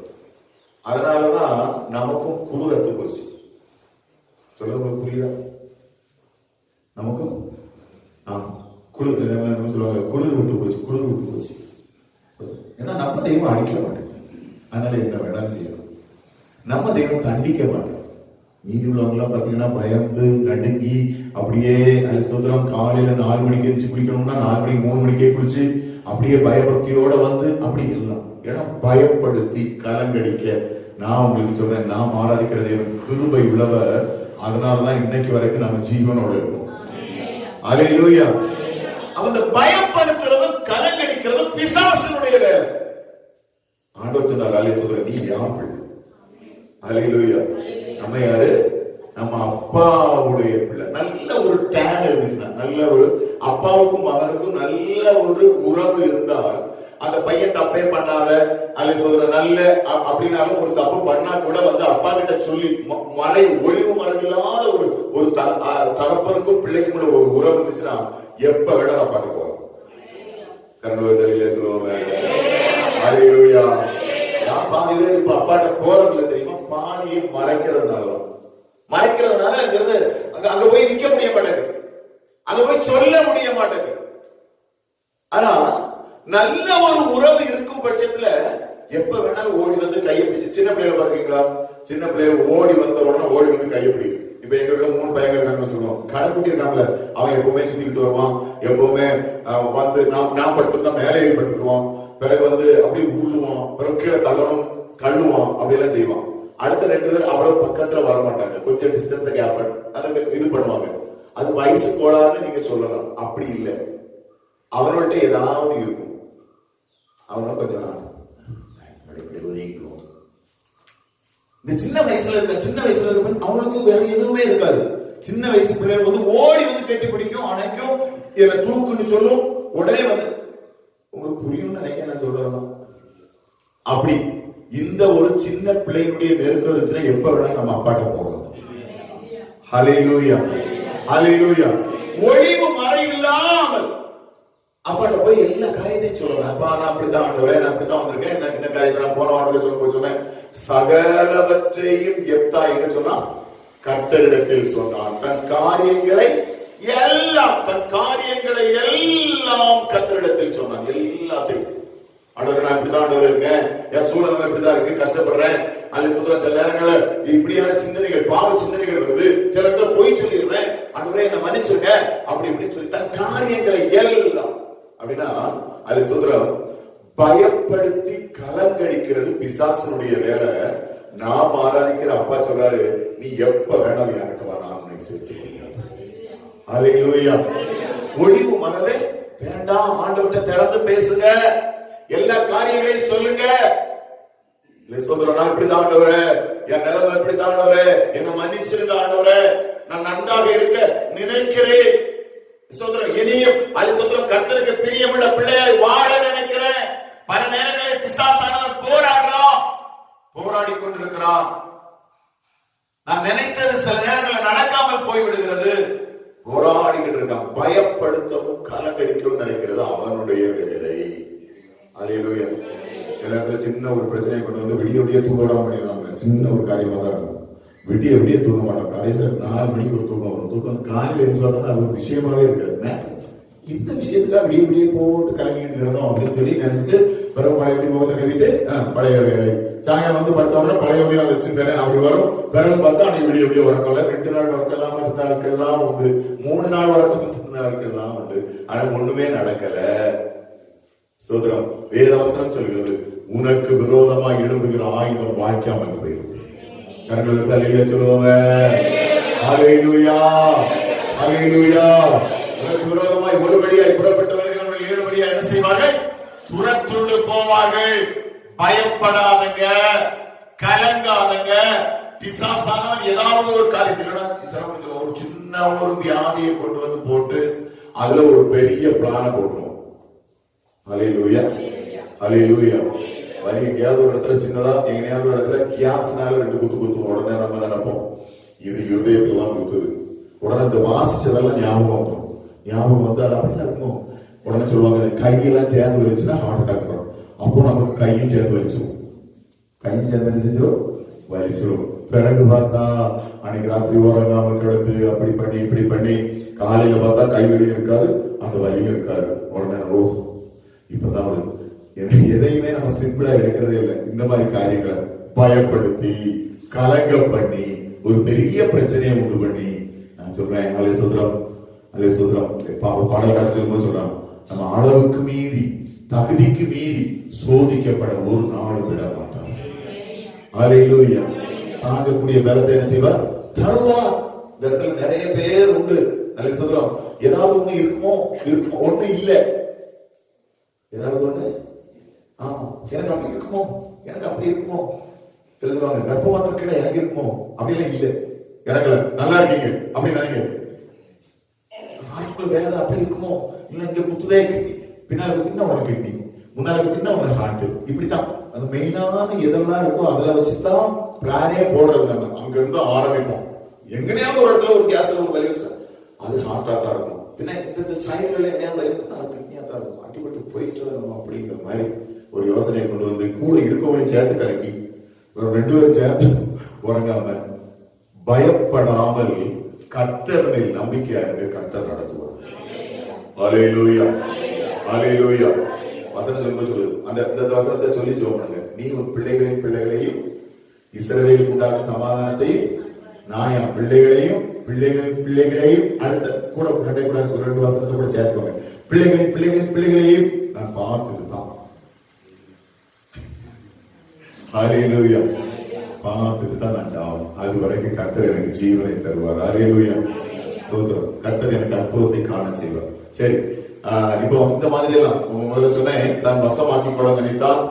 அதனாலதான் நமக்கும் குளிரத்து போச்சு. சொல்லுங்க, புரியுதா? நமக்கும் குளிர் சொல்லுவாங்க, குளிர் விட்டு போச்சு. ஏன்னா நம்ம தெய்வம் அடிக்க மாட்டேன், அதனால என்ன வேணாலும் செய்யணும். நம்ம தெய்வம் தண்டிக்க மாட்டோம். மீதி உள்ளவங்க எல்லாம் பாத்தீங்கன்னா பயந்து நடுங்கி அப்படியே சுதந்திரம் காலையில 4 மணிக்கு எதிர்த்து குளிக்கணும்னா 4 மணிக்கு 3 மணிக்கே குளிச்சு அப்படியே பயபக்தியோட வந்து அப்படி எல்லாம். ஏன்னா பயப்படுத்தி கலங்கடிக்க. நான் உங்களுக்கு சொல்றேன், நாம் ஆராதிக்கிற தேவன் கிருபை உள்ளவர். அதனாலதான் இன்னைக்கு வரைக்கும் நம்ம ஜீவனோட இருக்கோம். ஹல்லேலூயா. அந்த பயப்படுத்துறதும் கலங்கடிக்கிறதும் பிசாசனுடைய வேலை. ஆண்டவர் சொன்னார், ஹல்லேலூயா, நீ யார் பிள்ளை? ஹல்லேலூயா. நம்ம யாரு? நம்ம அப்பாவுடைய பிள்ளை. நல்ல ஒரு டேன் இருந்துச்சுன்னா, நல்ல ஒரு அப்பாவுக்கும் மகனுக்கும் நல்ல ஒரு உறவு இருந்தால், அந்த பையன் தப்பே பண்ணாத நல்ல அப்படின்னாலும் ஒரு தப்பு பண்ணா கூட வந்து அப்பா கிட்ட சொல்லி ஒளிவு மறைவில்லாத ஒரு தகப்பனுக்கும் பிள்ளைக்கும் ஒரு உறவு இருந்துச்சுன்னா எப்ப வேணா அப்பாட்ட போவோம். கரங்கள சொல்லுவாங்க. ஹல்லேலூயா. நான் பாதி பேர் இப்ப அப்பாட்ட போறதுல தெரியுமா, பாதியை மறைக்கிறதுனாலதான். அங்க போய் நிக்க முடிய மாட்டேங்குது, அங்க போய் சொல்ல முடிய மாட்டேங்குது. ஆனா நல்ல ஒரு உறவு இருக்கும் பட்சத்துல எப்ப வேணாலும் ஓடி வந்து கையை பிடிச்சு. சின்ன பிள்ளைகளை பாத்துருக்கீங்களா? சின்ன பிள்ளைகள் ஓடி வந்த உடனே ஓடி வந்து கையை பிடிக்கும். இப்ப எங்க வீட்டுல 3 பையங்க இருக்காங்கன்னு சொல்லுவோம். கடைக்குட்டி இருக்காங்களே, அவன் எப்பவுமே சுத்திக்கிட்டு வருவான். எப்பவுமே வந்து நான் படுத்துருந்தா மேலே ஏறி படுத்துக்குவான். பிறகு வந்து அப்படியே உருளுவான், பிறகு கீழே தள்ளுவான், அப்படி எல்லாம் செய்வான். அடுத்த 2 பேர் அவ்வளவு பக்கத்துல வர மாட்டாங்க, கொஞ்சம் டிஸ்டன்ஸ் கேப் அதை இது பண்ணுவாங்க. அது வயசு கோளாறுன்னு நீங்க சொல்லலாம். அப்படி இல்லை, அவனோட ஏதாவது இருக்கும். அவனோட கொஞ்சம் இந்த சின்ன வயசுல இருக்க அவனுக்கு வேற எதுவுமே இருக்காது. சின்ன வயசு பிள்ளைகள் வந்து ஓடி வந்து கட்டி பிடிக்கும், அணைக்கும், என்ன தூக்குன்னு சொல்லும். உடனே வந்து உங்களுக்கு புரியும் நினைக்க நான் சொல்றேன். அப்படி இந்த ஒரு சின்ன பிள்ளையுடைய நெருக்கம் இருந்துச்சுன்னா எப்ப வேணா நம்ம அப்பாட்ட போகலாம். ஹல்லேலூயா, ஹல்லேலூயா. ஒளிவு மறைவில்லாமல் அப்பாட்ட போய் எல்லா காரியத்தையும் சொல்லலாம். அப்பா, நான் அப்படித்தான் ஆண்டவரே, நான் அப்படித்தான் வந்திருக்கேன், இந்த காரியத்தை நான் போன வாரத்தில் சொல்லும் போது சொன்னேன். சகலவற்றையும் எப்தா எங்க சொன்னா, கர்த்தரிடத்தில் சொன்னான். தன் காரியங்களை எல்லாம் கர்த்தரிடத்தில் சொன்னான். எல்லாத்தையும் ஆண்டவரே, நான் இப்படிதான் ஆண்டவர் இருக்கேன், என் சூழல் இப்படிதான் இருக்கு, கஷ்டப்படுறேன். அல்ல சொல்ற சில நேரங்கள இப்படியான சிந்தனைகள், பாவ சிந்தனைகள் வருது. சில இடத்துல போய் சொல்லிடுறேன், ஆண்டவரே என்ன மன்னிச்சுங்க அப்படி இப்படின்னு சொல்லி தன் காரியங்களை எல்லாம் அப்படின்னா அது சொல்றோம். பயப்படுத்தி கலங்கடிக்கிறது பிசாசனுடைய வேலை. நாம் ஆராதிக்கிற அப்பா சொல்றாரு, நீ எப்ப வேணாலும் யார்கிட்ட வா, நான் உன்னை சேர்த்துக்கொள்கிறேன். ஹல்லேலூயா. ஒளிவு மறவே வேண்டாம். ஆண்டவர்கிட்ட திறந்து பேசுங்க, எல்லா காரியங்களையும் சொல்லுங்க. நான் இப்படிதான் ஆண்டவரே, என் நிலைமை இப்படிதான் ஆண்டவரே, என்ன மன்னிச்சிருங்க ஆண்டவரே, நான் நன்றாக இருக்க நினைக்கிறேன். இனியும் அலிசுத்தம் கர்த்தருக்கு பிரியமுள்ள பிள்ளையாய் வாழ நினைக்கிறேன். பல நேரங்களில் பிசாசானவன் போராடி கொண்டிருக்கிறான். நான் நினைத்தது சில நேரங்களில் நடக்காமல் போய்விடுகிறது. போராடிக்கிட்டு இருக்கான். பயப்படுத்தவும் கலங்கடிக்கவும் நினைக்கிறது அவனுடைய வேலை. அல்லேலூயா. சில நேரத்தில் சின்ன ஒரு பிரச்சனையை கொண்டு வந்து விடிய தூங்கடாம பண்ணிடுவாங்க. சின்ன ஒரு காரியமா தான் இருக்கும். விடிய தூங்க மாட்டோம். கடைசியில் 4 மணிக்கு ஒரு தூக்கம் வரும். தூக்கம் வந்து காலையில் எழுந்து பார்த்தோம்னா அது ஒரு விஷயமாவே இருக்காது. இந்த விஷயத்துக்காக விடிய போட்டு கலங்கிட்டு இருந்தோம் அப்படின்னு சொல்லி நினைச்சிட்டு பிறகு பழைய முகத்தை கழுவிட்டு பழைய வேலை சாயங்காலம் வந்து பார்த்தோம்னா பழைய வச்சிருந்தாரு அப்படி வரும். பிறகு பார்த்தா அன்னைக்கு விடிய உறக்கம்ல 2 நாள் உறக்கெல்லாம் இருந்த ஆட்கள்லாம் உண்டு. 3 நாள் உறக்கம் இருந்த ஆட்கள்லாம் உண்டு. ஆனா ஒண்ணுமே நடக்கல. சோதரம் வேதவசனம் சொல்கிறது, உனக்கு விரோதமா எழும்புகிற ஆயுதம் வாய்க்காமல் போயிடும். கரங்களுக்கு அல்லேலூயா சொல்லுவாங்க. அல்லேலூயா அல்லேலூயா. உனக்கு விரோதமாய் ஒரு வழியாய் புறப்பட்டவர்கள் 7 வழியாய் என்ன செய்வார்கள்? துரத்துண்டு போவார்கள். பயப்படாதங்க, கலங்காதங்க. பிசாசானவன் ஏதாவது ஒரு காரியத்தில் ஒரு சின்ன ஒரு வியாதியை கொண்டு வந்து போட்டு அதுல ஒரு பெரிய பிளான போட்டுரும். அல்லேலூயா அல்லேலூயா. வலி எங்கேயாவது ஒரு இடத்துல சின்னதா எங்கேயாவது ஒரு இடத்துல கேஸ்னால 2 குத்துவோம். உடனே நம்ம நினைப்போம் இது இருதயத்துல தான் குத்துது. உடனே இந்த வாசிச்சதெல்லாம் ஞாபகம் வந்துடும். ஞாபகம் வந்து அது அப்படிதான் இருக்கும். உடனே சொல்லுவாங்க கையெல்லாம் சேர்ந்து வலிச்சுன்னா ஹார்ட் அட்டாக் வரும். அப்போ நமக்கு கையும் சேர்ந்து வலிச்சிடும். கையும் சேர்ந்து வலிச்சிடும் வலிச்சிடும். பிறகு பார்த்தா அன்னைக்கு ராத்திரி ஓரங்காமல் கிடந்து அப்படி பண்ணி இப்படி பண்ணி காலையில பார்த்தா கை வலியும் இருக்காது, அந்த வலியும் இருக்காது. உடனே ஓ இப்பதான் ஒரு எதையுமே நம்ம சிம்பிளா எடுக்கிறதே இல்லை. இந்த மாதிரி காரியங்களை பயப்படுத்தி கலங்க பண்ணி ஒரு பெரிய பிரச்சனையை உண்டு பண்ணி நான் சொல்றேன். அலே சொல்றோம் பாடல் காலத்தில் சொல்றான், நம்ம அளவுக்கு மீறி தகுதிக்கு மீறி சோதிக்கப்பட ஒரு நாள் விட மாட்டார். அல்லேலூயா. தாங்கக்கூடிய பலத்தை என்ன செய்வார்? தருவார். இந்த இடத்துல நிறைய பேர் உண்டு. நல்ல சொல்றோம் ஏதாவது ஒண்ணு இருக்குமோ ஒண்ணு இல்ல. ஏதாவது ஒண்ணு ஆமா எனக்கு அப்படி இருக்குமோ எனக்கு அப்படி இருக்குமோ. சில சொல்லுவாங்க கர்ப்பமாத்திரம் கீழே இறங்கி இருக்குமோ அப்படிலாம் இல்ல. இறங்கல நல்லா இருக்கீங்க அப்படி நினைங்க. வேதனை அப்படி இருக்குமோ இல்ல இங்க குத்துதே கிட்னி பின்னால குத்தினா உனக்கு கிட்னி முன்னால குத்தினா உனக்கு ஹார்ட். இப்படித்தான் அது மெயினான எதெல்லாம் இருக்கோ அதுல வச்சுதான் பிளானே போடுறது. நம்ம அங்க இருந்து ஆரம்பிப்போம். எங்கனையாவது ஒரு இடத்துல ஒரு கேஸ்ல ஒரு வலி வச்சா அது ஹார்ட்டா தான் இருக்கும். பின்ன இந்த சைடுல எங்கேயாவது வலி இருந்தா அது கிட்னியா தான் இருக்கும். அடிபட்டு போயிட்டு நம்ம அப்படிங்கிற மாதிரி ஒரு யோசனையை கொண்டு வந்து கூட இருக்கவங்களையும் சேர்த்து கலக்கி 2 பேரும் சேர்த்து உறங்காம பயப்படாமல் கர்த்தர் மேல் நம்பிக்கையா இருந்து கர்த்தர் நடத்துவார். அல்லேலூயா அல்லேலூயா. வசனம் சொல்லுது அந்த வசனத்தை சொல்லி ஜெபம், நீ உன் பிள்ளைகளின் பிள்ளைகளையும் இஸ்ரவேலுக்கு உண்டான சமாதானத்தையும் நான் பிள்ளைகளையும் பிள்ளைகளின் பிள்ளைகளையும் அடுத்த கூட கூடாது. ஒரு 2 வசனத்தை கூட சேர்த்துக்கோங்க. பிள்ளைகளின் பிள்ளைகளின் பிள்ளைகளையும் நான் பார்த்துட்டு தான் அல்லேலூயா பார்த்துட்டு தான் நான் சாவணும். அது வரைக்கும் கர்த்தர் எனக்கு ஜீவனை தருவார். அல்லேலூயா சோதரம். கர்த்தர் எனக்கு அற்புதத்தை காண செய்வார். சரி, இப்போ இந்த மாதிரி எல்லாம் முதல்ல சொன்னேன், தன் வசமாக்கி கொள்ள நினைத்தால்,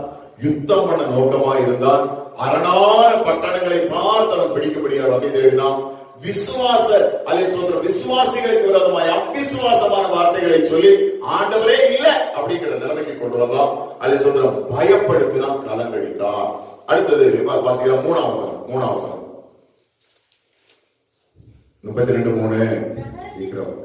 யுத்தம் பண்ண நோக்கமா இருந்தால், அரணான பட்டணங்களை பார்த்து அவன் பிடிக்கும்படியார் அப்படின்னு எழுதினான். விசுவாச அல்லே சோதரம் விசுவாசிகளுக்கு விரோதமாய் அவிசுவாசமான வார்த்தைகளை சொல்லி ஆண்டவரே இல்ல அப்படிங்கிற நிலைமைக்கு கொண்டு வந்தான். அல்லே சோதரம் பயப்படுத்தினா கலங்கடித்தான். அடுத்தது வாசிக்கலாம் 3ஆம் வசனம் 32:3. சீக்கிரம்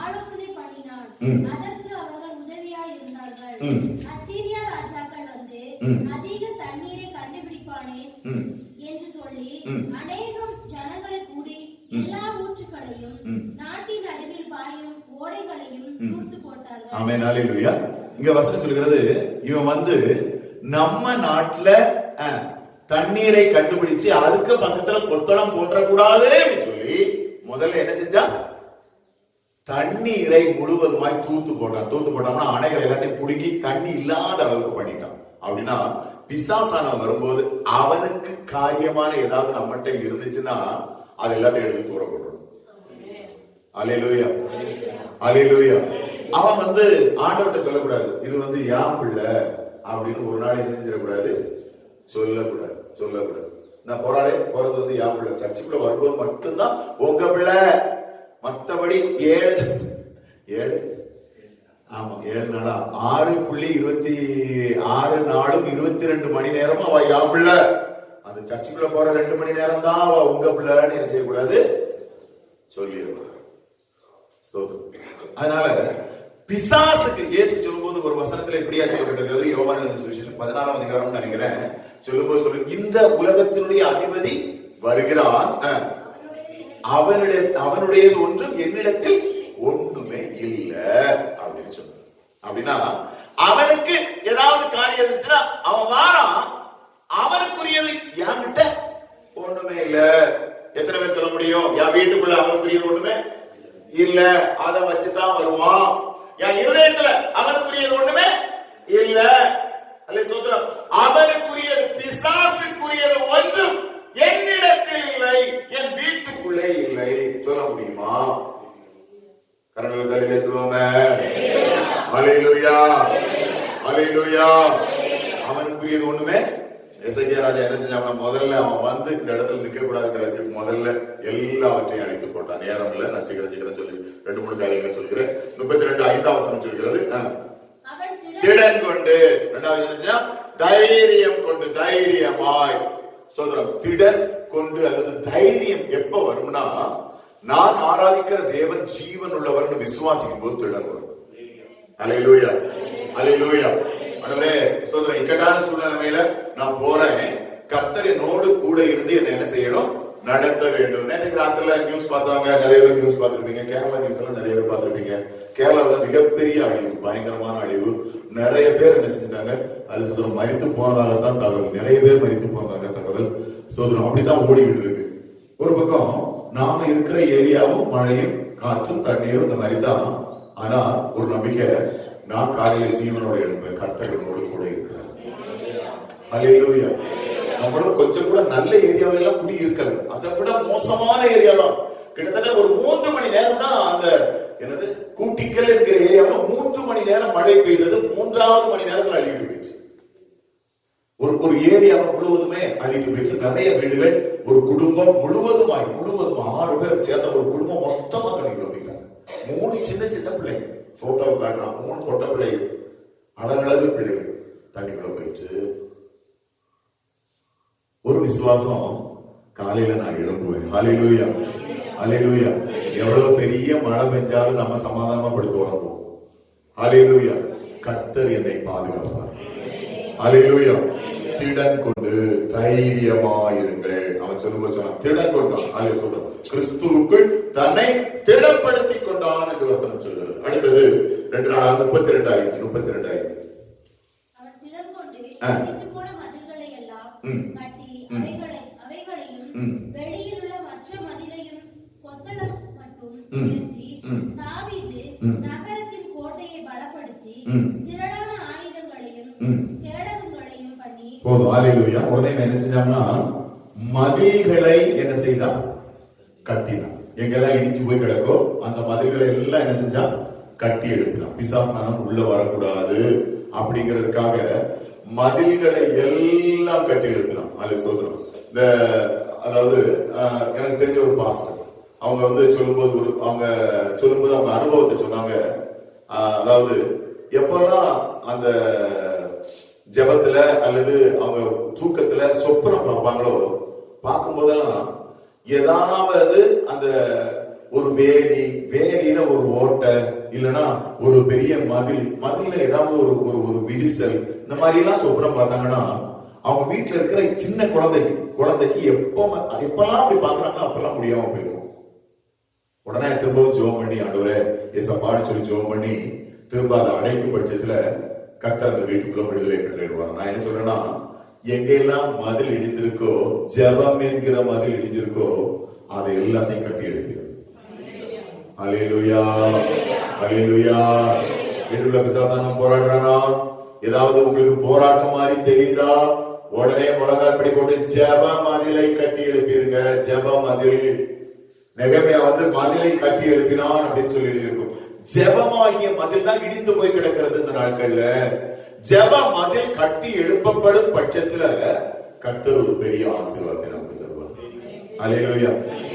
ஆலோசனை பண்ணினான். அதற்கு அவர்கள் உதவியாய் இருந்தார்கள். அசீரியா ராஜாக்கள் வந்து அதிக தண்ணீரை கண்டுபிடிப்பானே என்று சொல்லி அநேகம் ஜனங்களை கூடி எல்லா ஊற்றுக்களையும் நாட்டின் நடுவில் பாயும் ஓடைகளையும் தூர்த்து போட்டார்கள். ஆமென் அல்லேலூயா. இங்க வசனம் சொல்கிறது, இவன் வந்து நம்ம நாட்டுல தண்ணீரை கண்டுபிடிச்சு அதுக்கு பக்கத்துல கொத்தளம் போட்டக்கூடாதுன்னு சொல்லி முதல்ல என்ன செஞ்சா தண்ணீரை முழுவதுமாய் தூத்து போட்டான்னா அணைகள் எல்லாத்தையும் குடுக்கி தண்ணி இல்லாத அளவுக்கு பண்ணிட்டான். அப்படின்னா பிசாசான வரும்போது அவனுக்கு காரியமான ஏதாவது நம்மகிட்ட இருந்துச்சுன்னா அது எல்லாத்தையும் எடுத்து தூர போடுறோம். அல்லேலூயா அல்லேலூயா. அவன் வந்து ஆண்டவர்கிட்ட சொல்லக்கூடாது இது வந்து யான் பிள்ளை அப்படின்னு ஒரு நாள் என்ன செஞ்சிடக்கூடாது, சொல்லக்கூடாது. நான் போறது வந்து யா பிள்ளை, சர்ச்சுக்குள்ள வரும்போது மட்டும்தான் உங்க பிள்ளை. மத்தபடி 7 நாளா 6.26 நாளும் 22 மணி நேரமும் அவ யா பிள்ளை. அந்த சர்ச்சுக்குள்ள போற 2 மணி நேரம் தான் அவ உங்க பிள்ளைன்னு என்ன செய்யக்கூடாது சொல்லிடுவாங்க. அதனால பிசாசுக்கு இயேசு சொல்லும்போது ஒரு வசனத்துல இப்படியா சொல்லப்பட்டிருக்கிறது, யோவான் எழுதின சுவிசேஷம் 16ஆம் அதிகாரம் நினைக்கிறேன், சொல்லும்போது சொல்லு, இந்த உலகத்தினுடைய அதிபதி வருகிறான், அவனுடையது ஒன்றும் என்னிடத்தில் ஒண்ணுமே இல்ல அப்படின்னு சொன்ன. அப்படின்னா அவனுக்கு ஏதாவது காரியம் இருந்துச்சுன்னா அவன் வாரான், அவனுக்குரியது என்கிட்ட ஒண்ணுமே இல்ல. எத்தனை பேர் சொல்ல முடியும்? என் வீட்டுக்குள்ள அவனுக்குரியது ஒண்ணுமே இல்ல, அதை வச்சுதான் வருவான். என் இருதயத்துல அவனுக்குரியது ஒண்ணுமே இல்ல. அல்ல சோதரம், அவனுக்குரியது பிசாசுக்குரியது ஒன்றும் என்னிடத்தில் இல்லை, என் வீட்டுக்குள்ளே இல்லை. சொல்ல முடியுமா? கரங்களை தள்ளிலே சொல்லுவோமே, அல்லேலூயா அல்லேலூயா. அவனுக்குரியது ஒண்ணுமே. எசேக்கியா ராஜா என்ன செஞ்சான்? முதல்ல அவன் வந்து இந்த இடத்துல நிக்க கூடாதுங்கிறதுக்கு முதல்ல எல்லாவற்றையும் அழித்து போட்டான். நேரம் இல்ல, நான் சீக்கிரம் சொல்லி 2-3 காரியங்கள் சொல்கிறேன். 32:5 வசனம் சொல்கிறது, திடன் கொண்டு, 2வது தைரியம் கொண்டு, தைரியமாய். சோதரம், திடன் கொண்டு அல்லது தைரியம் எப்ப வரும்னா, நான் ஆராதிக்கிற தேவன் ஜீவன் உள்ளவர்னு விசுவாசிக்கும் போது திடன் வரும். அல்லேலூயா அல்லேலூயா. ஆண்டவரே சோதரம், இக்கட்டான சூழ்நிலையில நான் போறேன், கர்த்தர் என்னோடு கூட இருந்து என்ன என்ன செய்யணும்? நடத்த வேண்டும். நேற்று ராத்திரில நியூஸ் பார்த்தாங்க, நிறைய பேர் நியூஸ் பார்த்திருப்பீங்க. கேரளா நியூஸ் எல்லாம் நிறைய பேர் பார்த்திருப்பீங்க. கேரளாவில் மிகப்பெரிய அழிவு, பயங்கரமான அழிவு. நிறைய பேர் என்ன செஞ்சாங்க? அது சோதரம் மரித்து போனதாகத்தான் தகவல். நிறைய பேர் மரித்து போனதாக தகவல். சோதரம் அப்படித்தான் ஓடிக்கிட்டு இருக்கு. ஒரு பக்கம் நாம இருக்கிற ஏரியாவும் மழையும் காற்றும் தண்ணீரும் இந்த மாதிரி தான். ஆனா ஒரு நம்பிக்கை, நான் காலையில் ஜீவனோட எழுப்பேன், கர்த்தர்களோடு கூட இருக்கிறேன். அல்லேலூயா. நம்மளும் கொஞ்சம் கூட நல்ல ஏரியாவில எல்லாம் குடி இருக்கல, அதை விட மோசமான ஏரியா தான். கிட்டத்தட்ட ஒரு 3 மணி நேரம் தான் அந்த என்னது கூட்டிக்கல் என்கிற ஏரியாவில் 3 மணி நேரம் மழை பெய்தது. 3வது மணி நேரத்தில் அழிவிட்டு போயிடுச்சு. ஒரு ஏரியாவை முழுவதுமே அழிட்டு போயிட்டு, நிறைய வீடுகள், ஒரு குடும்பம் முழுவதும் 6 பேர் சேர்ந்த ஒரு குடும்பம் மொத்தமா தண்ணிக்குள்ள போயிட்டாங்க. 3 சின்ன சின்ன பிள்ளைங்க, போட்டோவை காட்டலாம், 3 பொட்ட பிள்ளைகள், அழகழகு பிள்ளைகள் தண்ணிக்குள்ள போயிட்டு. ஒரு விசுவாசம், காலையில நான் எழும்புவேன். ஹல்லேலூயா ஹல்லேலூயா. எவ்வளவு பெரிய மழை பெஞ்சாலும் நம்ம சமாதானமா படுத்து உறங்குவோம். ஹல்லேலூயா. கர்த்தர் என்னை பாதுகாப்பார். ஹல்லேலூயா. திடன் கொண்டு தைரியமாயிருங்கள். அவன் சொல்லும்போது சொன்னான், திடன் கொண்டான். அல்லே சொல்றான், கிறிஸ்துவுக்குள் தன்னை திடப்படுத்தி கொண்டான் என்று வசனம் சொல்கிறது. அடுத்தது 32:5 அவன் திடன் கொண்டு போன மதில்களை எல்லாம் கட்டி அவைகளையும் வெளியில் உள்ள மற்ற மதிலையும் கொத்தளம் மட்டும் உயர்த்தி, தாவீது நகரத்தின் கோட்டையை பலப்படுத்தி திரளான ஆயுதங்களையும் கேடகங்களையும் பண்ணி போதும். அல்லேலூயா. உடனே என்ன செஞ்சாங்கன்னா, மதில்களை என்ன செய்தான்? கட்டினான். எங்கெல்லாம் இடிச்சு போய் கிடக்கோ அந்த மதில்களை எல்லாம் என்ன செஞ்சா? கட்டி எழுப்பினான். பிசாசானம் உள்ள வரக்கூடாது அப்படிங்கிறதுக்காக மதில்களை எல்லாம் கட்டி எழுப்பினான். அது சொல்றோம். இந்த அதாவது எனக்கு தெரிஞ்ச ஒரு பாஸ்டர், அவங்க வந்து சொல்லும்போது அவங்க அனுபவத்தை சொன்னாங்க. அதாவது எப்பெல்லாம் அந்த ஜெபத்துல அல்லது அவங்க தூக்கத்துல சொப்பனம் பார்ப்பாங்களோ, பார்க்கும் போதெல்லாம் ஏதாவது அந்த ஒரு வேலியில ஒரு ஓட்டை, இல்லைன்னா ஒரு பெரிய மதில்ல ஏதாவது ஒரு விரிசல், இந்த மாதிரி எல்லாம் சொப்பனம் பார்த்தாங்கன்னா, அவங்க வீட்டுல இருக்கிற சின்ன குழந்தைக்கு எப்பெல்லாம் அப்படி பாக்குறாங்கன்னா அப்பெல்லாம் முடியாம போயிடும். உடனே திரும்பவும் ஜெபம் பண்ணி, ஆண்டவரே ஏசப்பான்னு சொல்லி ஜெபம் பண்ணி திரும்ப அதை அடைக்கும் பட்சத்துல கர்த்தர் அந்த வீட்டுக்குள்ள விடுதலை பண்ணிடுவார். நான் என்ன சொல்றேன்னா, எங்கெல்லாம் மதில் இடிந்திருக்கோ, ஜெபம் என்கிற மதில் இடிஞ்சிருக்கோ, அதை எல்லாத்தையும் கட்டி எடுக்கிறது. அல்லேலூயா அல்லேலூயா. வீட்டுக்குள்ள பிசாசானம் போராடுறானா, ஏதாவது உங்களுக்கு போராட்டம் மாதிரி தெரியுதா, உடனே முழங்கால் போட்டு ஜெப மதிலை கட்டி எழுப்பிருங்க. ஜெப மதில். நெகமியா வந்து மதிலை கட்டி எழுப்பினான் அப்படின்னு சொல்லி இருக்கும். ஜெபமாகிய மதில் தான் இடிந்து போய் கிடக்கிறது இந்த நாட்கள்ல. ஜெப மதில் கட்டி எழுப்பப்படும் பட்சத்துல கர்த்தர் ஒரு பெரிய ஆசீர்வாதத்தை நமக்கு தருவார். அல்லேலூயா.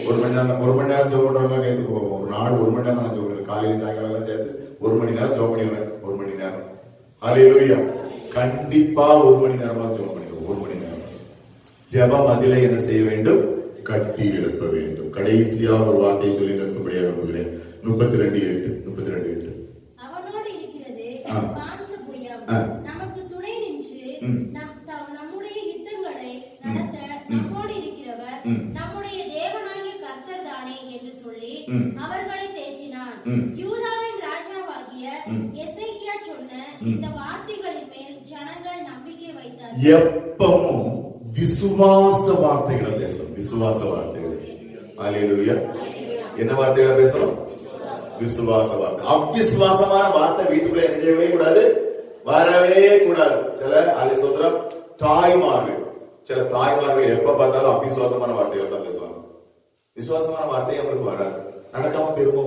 ஒரு மணி நேரம் ஜெபம் பண்றவங்க கைது போவோம். ஒரு நாள் 1 மணி நேரம் நான் ஜெபம் பண்ணுவேன். காலையில சாயங்காலம் சேர்த்து 1 மணி நேரம் ஜெபம் பண்ணிடுவேன். 1 மணி நேரம். அல்லேலூயா. கண்டிப்பா 1 மணி நேரமா ஜெபம் பண்ணிடுவோம். 1 மணி நேரம் ஜெபம் அதிலே என்ன செய்ய வேண்டும்? கட்டி எழுப்ப வேண்டும். கடைசியாக ஒரு வார்த்தையை சொல்லி நிற்கும்படியாக விரும்புகிறேன். 32:8 அவனோடு இருக்கிறது மாம்ச புயம் நமக்கு துணை நின்று நம்முடைய யுத்தங்களை நடத்த நம்மோடு இருக்கிறவர் நம்முடைய தேவனாகிய கர்த்தர் தானே என்று சொல்லி அவர்களை தேற்றினான். யூதாவின் ராஜாவாகிய எசேக்கியா சொன்ன இந்த வார்த்தைகளின் மேல் ஜனங்கள் நம்பிக்கை வைத்தார்கள். எப்பவும் விசுவாச வார்த்தைகளை பேசணும். விசுவாச வார்த்தைகள். அல்லேலூயா. என்ன வார்த்தைகளை பேசணும்? விசுவாச வார்த்தை. அவிசுவாசமான வார்த்தை வீட்டுக்குள்ள என்ன செய்யவே கூடாது, வரவே கூடாது. சில அல்லேலூயா தாய்மார்கள், சில தாய்மார்கள் எப்ப பார்த்தாலும் அவிசுவாசமான வார்த்தைகள் தான் பேசுவாங்க. விசுவாசமான வார்த்தை அவங்களுக்கு வராது. நடக்காம போயிருமோ,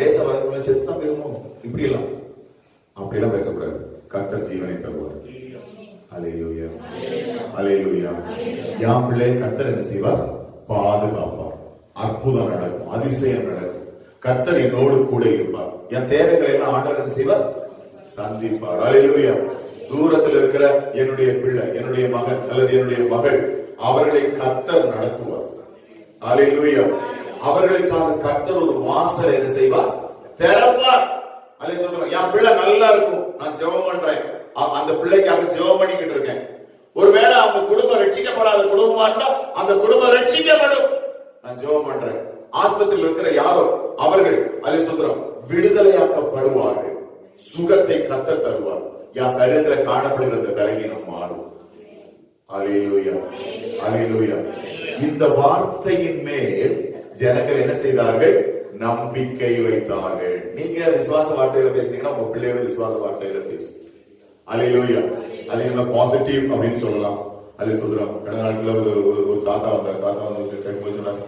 லேச வரக்குள்ள செத்துதான் போயிருமோ, இப்படி எல்லாம் அப்படியெல்லாம் பேசக்கூடாது. கர்த்தர் ஜீவனை தருவார். அல்லேலூயா. அல்லேலூயா. என் பிள்ளை கர்த்தர் என்ன செய்வார்? பாதுகாப்பார். அற்புதம் நடக்கும், அதிசயம் நடக்கும். கர்த்தர் என்னோடு கூட இருப்பார். என் தேவைகளை எல்லாம் ஆண்டவர் என்ன செய்வார்? சந்திப்பார். அல்லேலூயா. தூரத்தில் இருக்கிற என்னுடைய பிள்ளை, என்னுடைய மகன் அல்லது என்னுடைய மகள், அவர்களை கர்த்தர் நடத்துவார். அல்லேலூயா. அவர்களுக்காக கர்த்தர் ஒரு வாசல் என்ன செய்வார்? திறப்பார். அல்லேலூயா. என் பிள்ளை நல்லா இருக்கும், நான் ஜெபம் பண்றேன், அந்த பிள்ளைக்காக ஜெபம் பண்ணிக்கிட்டு இருக்கேன். ஒருவேளை அவங்க குடும்பம் ரட்சிக்கப்படாத குடும்பமா இருந்தா அந்த குடும்பம் ரட்சிக்கப்படும். நான் ஜெபம் பண்றேன். ஆஸ்பத்திரியில் இருக்கிற யாரோ அவர்கள் அல்லேலூயா விடுதலையாக்கப்படுவார்கள். சுகத்தை கர்த்தர் தருவார். என் சரீரத்தில் காணப்படுகிற பலவீனம் மாறும். அல்லேலூயா. அல்லேலூயா. இந்த வார்த்தையின் மேல் ஜனங்கள் என்ன செய்தார்கள்? நம்பிக்கை வைத்தார்கள். நீங்க விசுவாச வார்த்தைகளை பேசுனீங்கன்னா உங்க பிள்ளையோட விசுவாச வார்த்தைகளை பேசும். அல்லேலூயா. அது நம்ம பாசிட்டிவ் அப்படின்னு சொல்லலாம். அல்லேலூயா. கடந்த நாட்கள்ல ஒரு தாத்தா வந்தார். தாத்தா வந்து கேட்கும்போது சொன்னார்,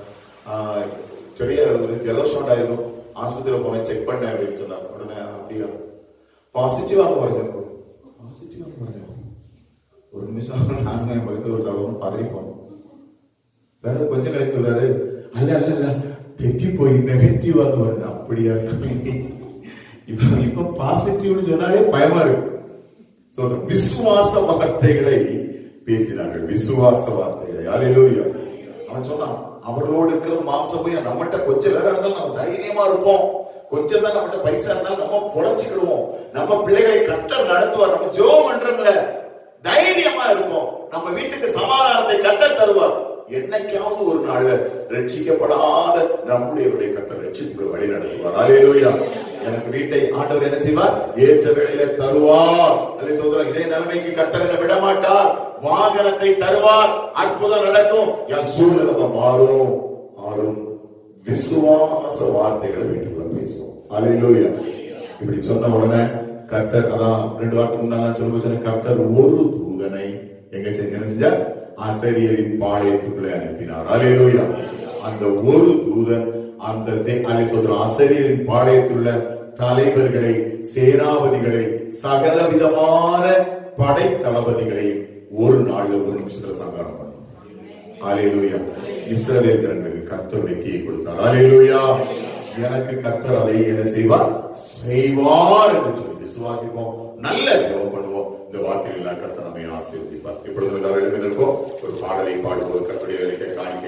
பெரிய ஒரு ஜலதோஷம் உண்டாயிருக்கும், ஆஸ்பத்திரியில போனேன், செக் பண்ணேன் அப்படின்னு சொன்னார். உடனே அப்படியா பாசிட்டிவாக பாருங்க, பாசிட்டிவாக பாருங்க. ஒரு நிமிஷம் நாங்க என் பக்கத்தில் ஒரு சகோதரன் பதறிப்போம். வேற கொஞ்சம் கழித்து விடாது, அல்ல அல்ல அல்ல தெட்டி போய் நெகட்டிவாக வருது. அப்படியா சொல்லி இப்ப பாசிட்டிவ்னு சொன்னாலே பயமா இருக்கு. விசுவாச வார்த்தைகளை பேசினார்கள். விசுவாச வார்த்தைகளை. அல்லேலூயா. அவன் சொன்னான், அவளோடு இருக்கிற மாம்சம் போய் நம்மகிட்ட கொஞ்சம் வேற இருந்தாலும் நம்ம தைரியமா இருப்போம். கொஞ்சம் தான் நம்மகிட்ட பைசா இருந்தாலும் நம்ம பொழைச்சுக்கிடுவோம். நம்ம பிள்ளைகளை கர்த்தர் நடத்துவார். நம்ம ஜெபம் பண்றோம்ல, தைரியமா இருப்போம். நம்ம வீட்டுக்கு சமாதானத்தை கர்த்தர் தருவார். என்னைக்காவது ஒரு நாள்ல ரட்சிக்கப்படாத நம்முடைய கர்த்தர் ரட்சிப்பு வழி நடத்துவார். அல்லேலூயா. எனக்கு வீட்டை ஆண்டவர் என்ன செய்வார்? ஏற்ற வேளையில தருவார். அல்லேலூயா. இதே நிலைமைக்கு கர்த்தர் என்ன விட மாட்டார். வாகனத்தை தருவார். அற்புதம் நடக்கும். என் சூழ்நிலை மாறும். விசுவாச வார்த்தைகளை வீட்டுக்குள்ள பேசுவோம். அல்லேலூயா. இப்படி சொன்ன உடனே கர்த்தர், அதான் 2 வாரத்துக்கு முன்னால சொல்லுங்க, கர்த்தர் ஒரு தூதனை எங்க செஞ்சார்? ஆசரியரின் பாளையத்துக்குள்ளே அனுப்பினார். அல்லேலூயா. அந்த ஒரு தூதன் அந்த ஆசரியரின் பாளையத்துள்ள தலைவர்களை, சேனாபதிகளை, சகல விதமான படை தளபதிகளை ஒரு நாள்ல 1 நிமிஷத்துல சங்காரம் பண்ணார். அல்லேலூயா. இஸ்ரவேல் ஜனங்களுக்கு கர்த்தர் வெற்றியை கொடுத்தார். அல்லேலூயா. எனக்கு கர்த்தர் அதை என்ன செய்வார் என்று சொல்லி விசுவாசிப்போம். நல்ல ஜெபம் பண்ணுவோம். இந்த வார்த்தைகள் எல்லாம் கர்த்தர் நம்மை ஆசீர்வதிப்பார். இப்பொழுது எல்லாரும் எழுந்திருப்போம். ஒரு பாடலை பாடும்போது கர்த்தருடைய வேலையை காணிக்க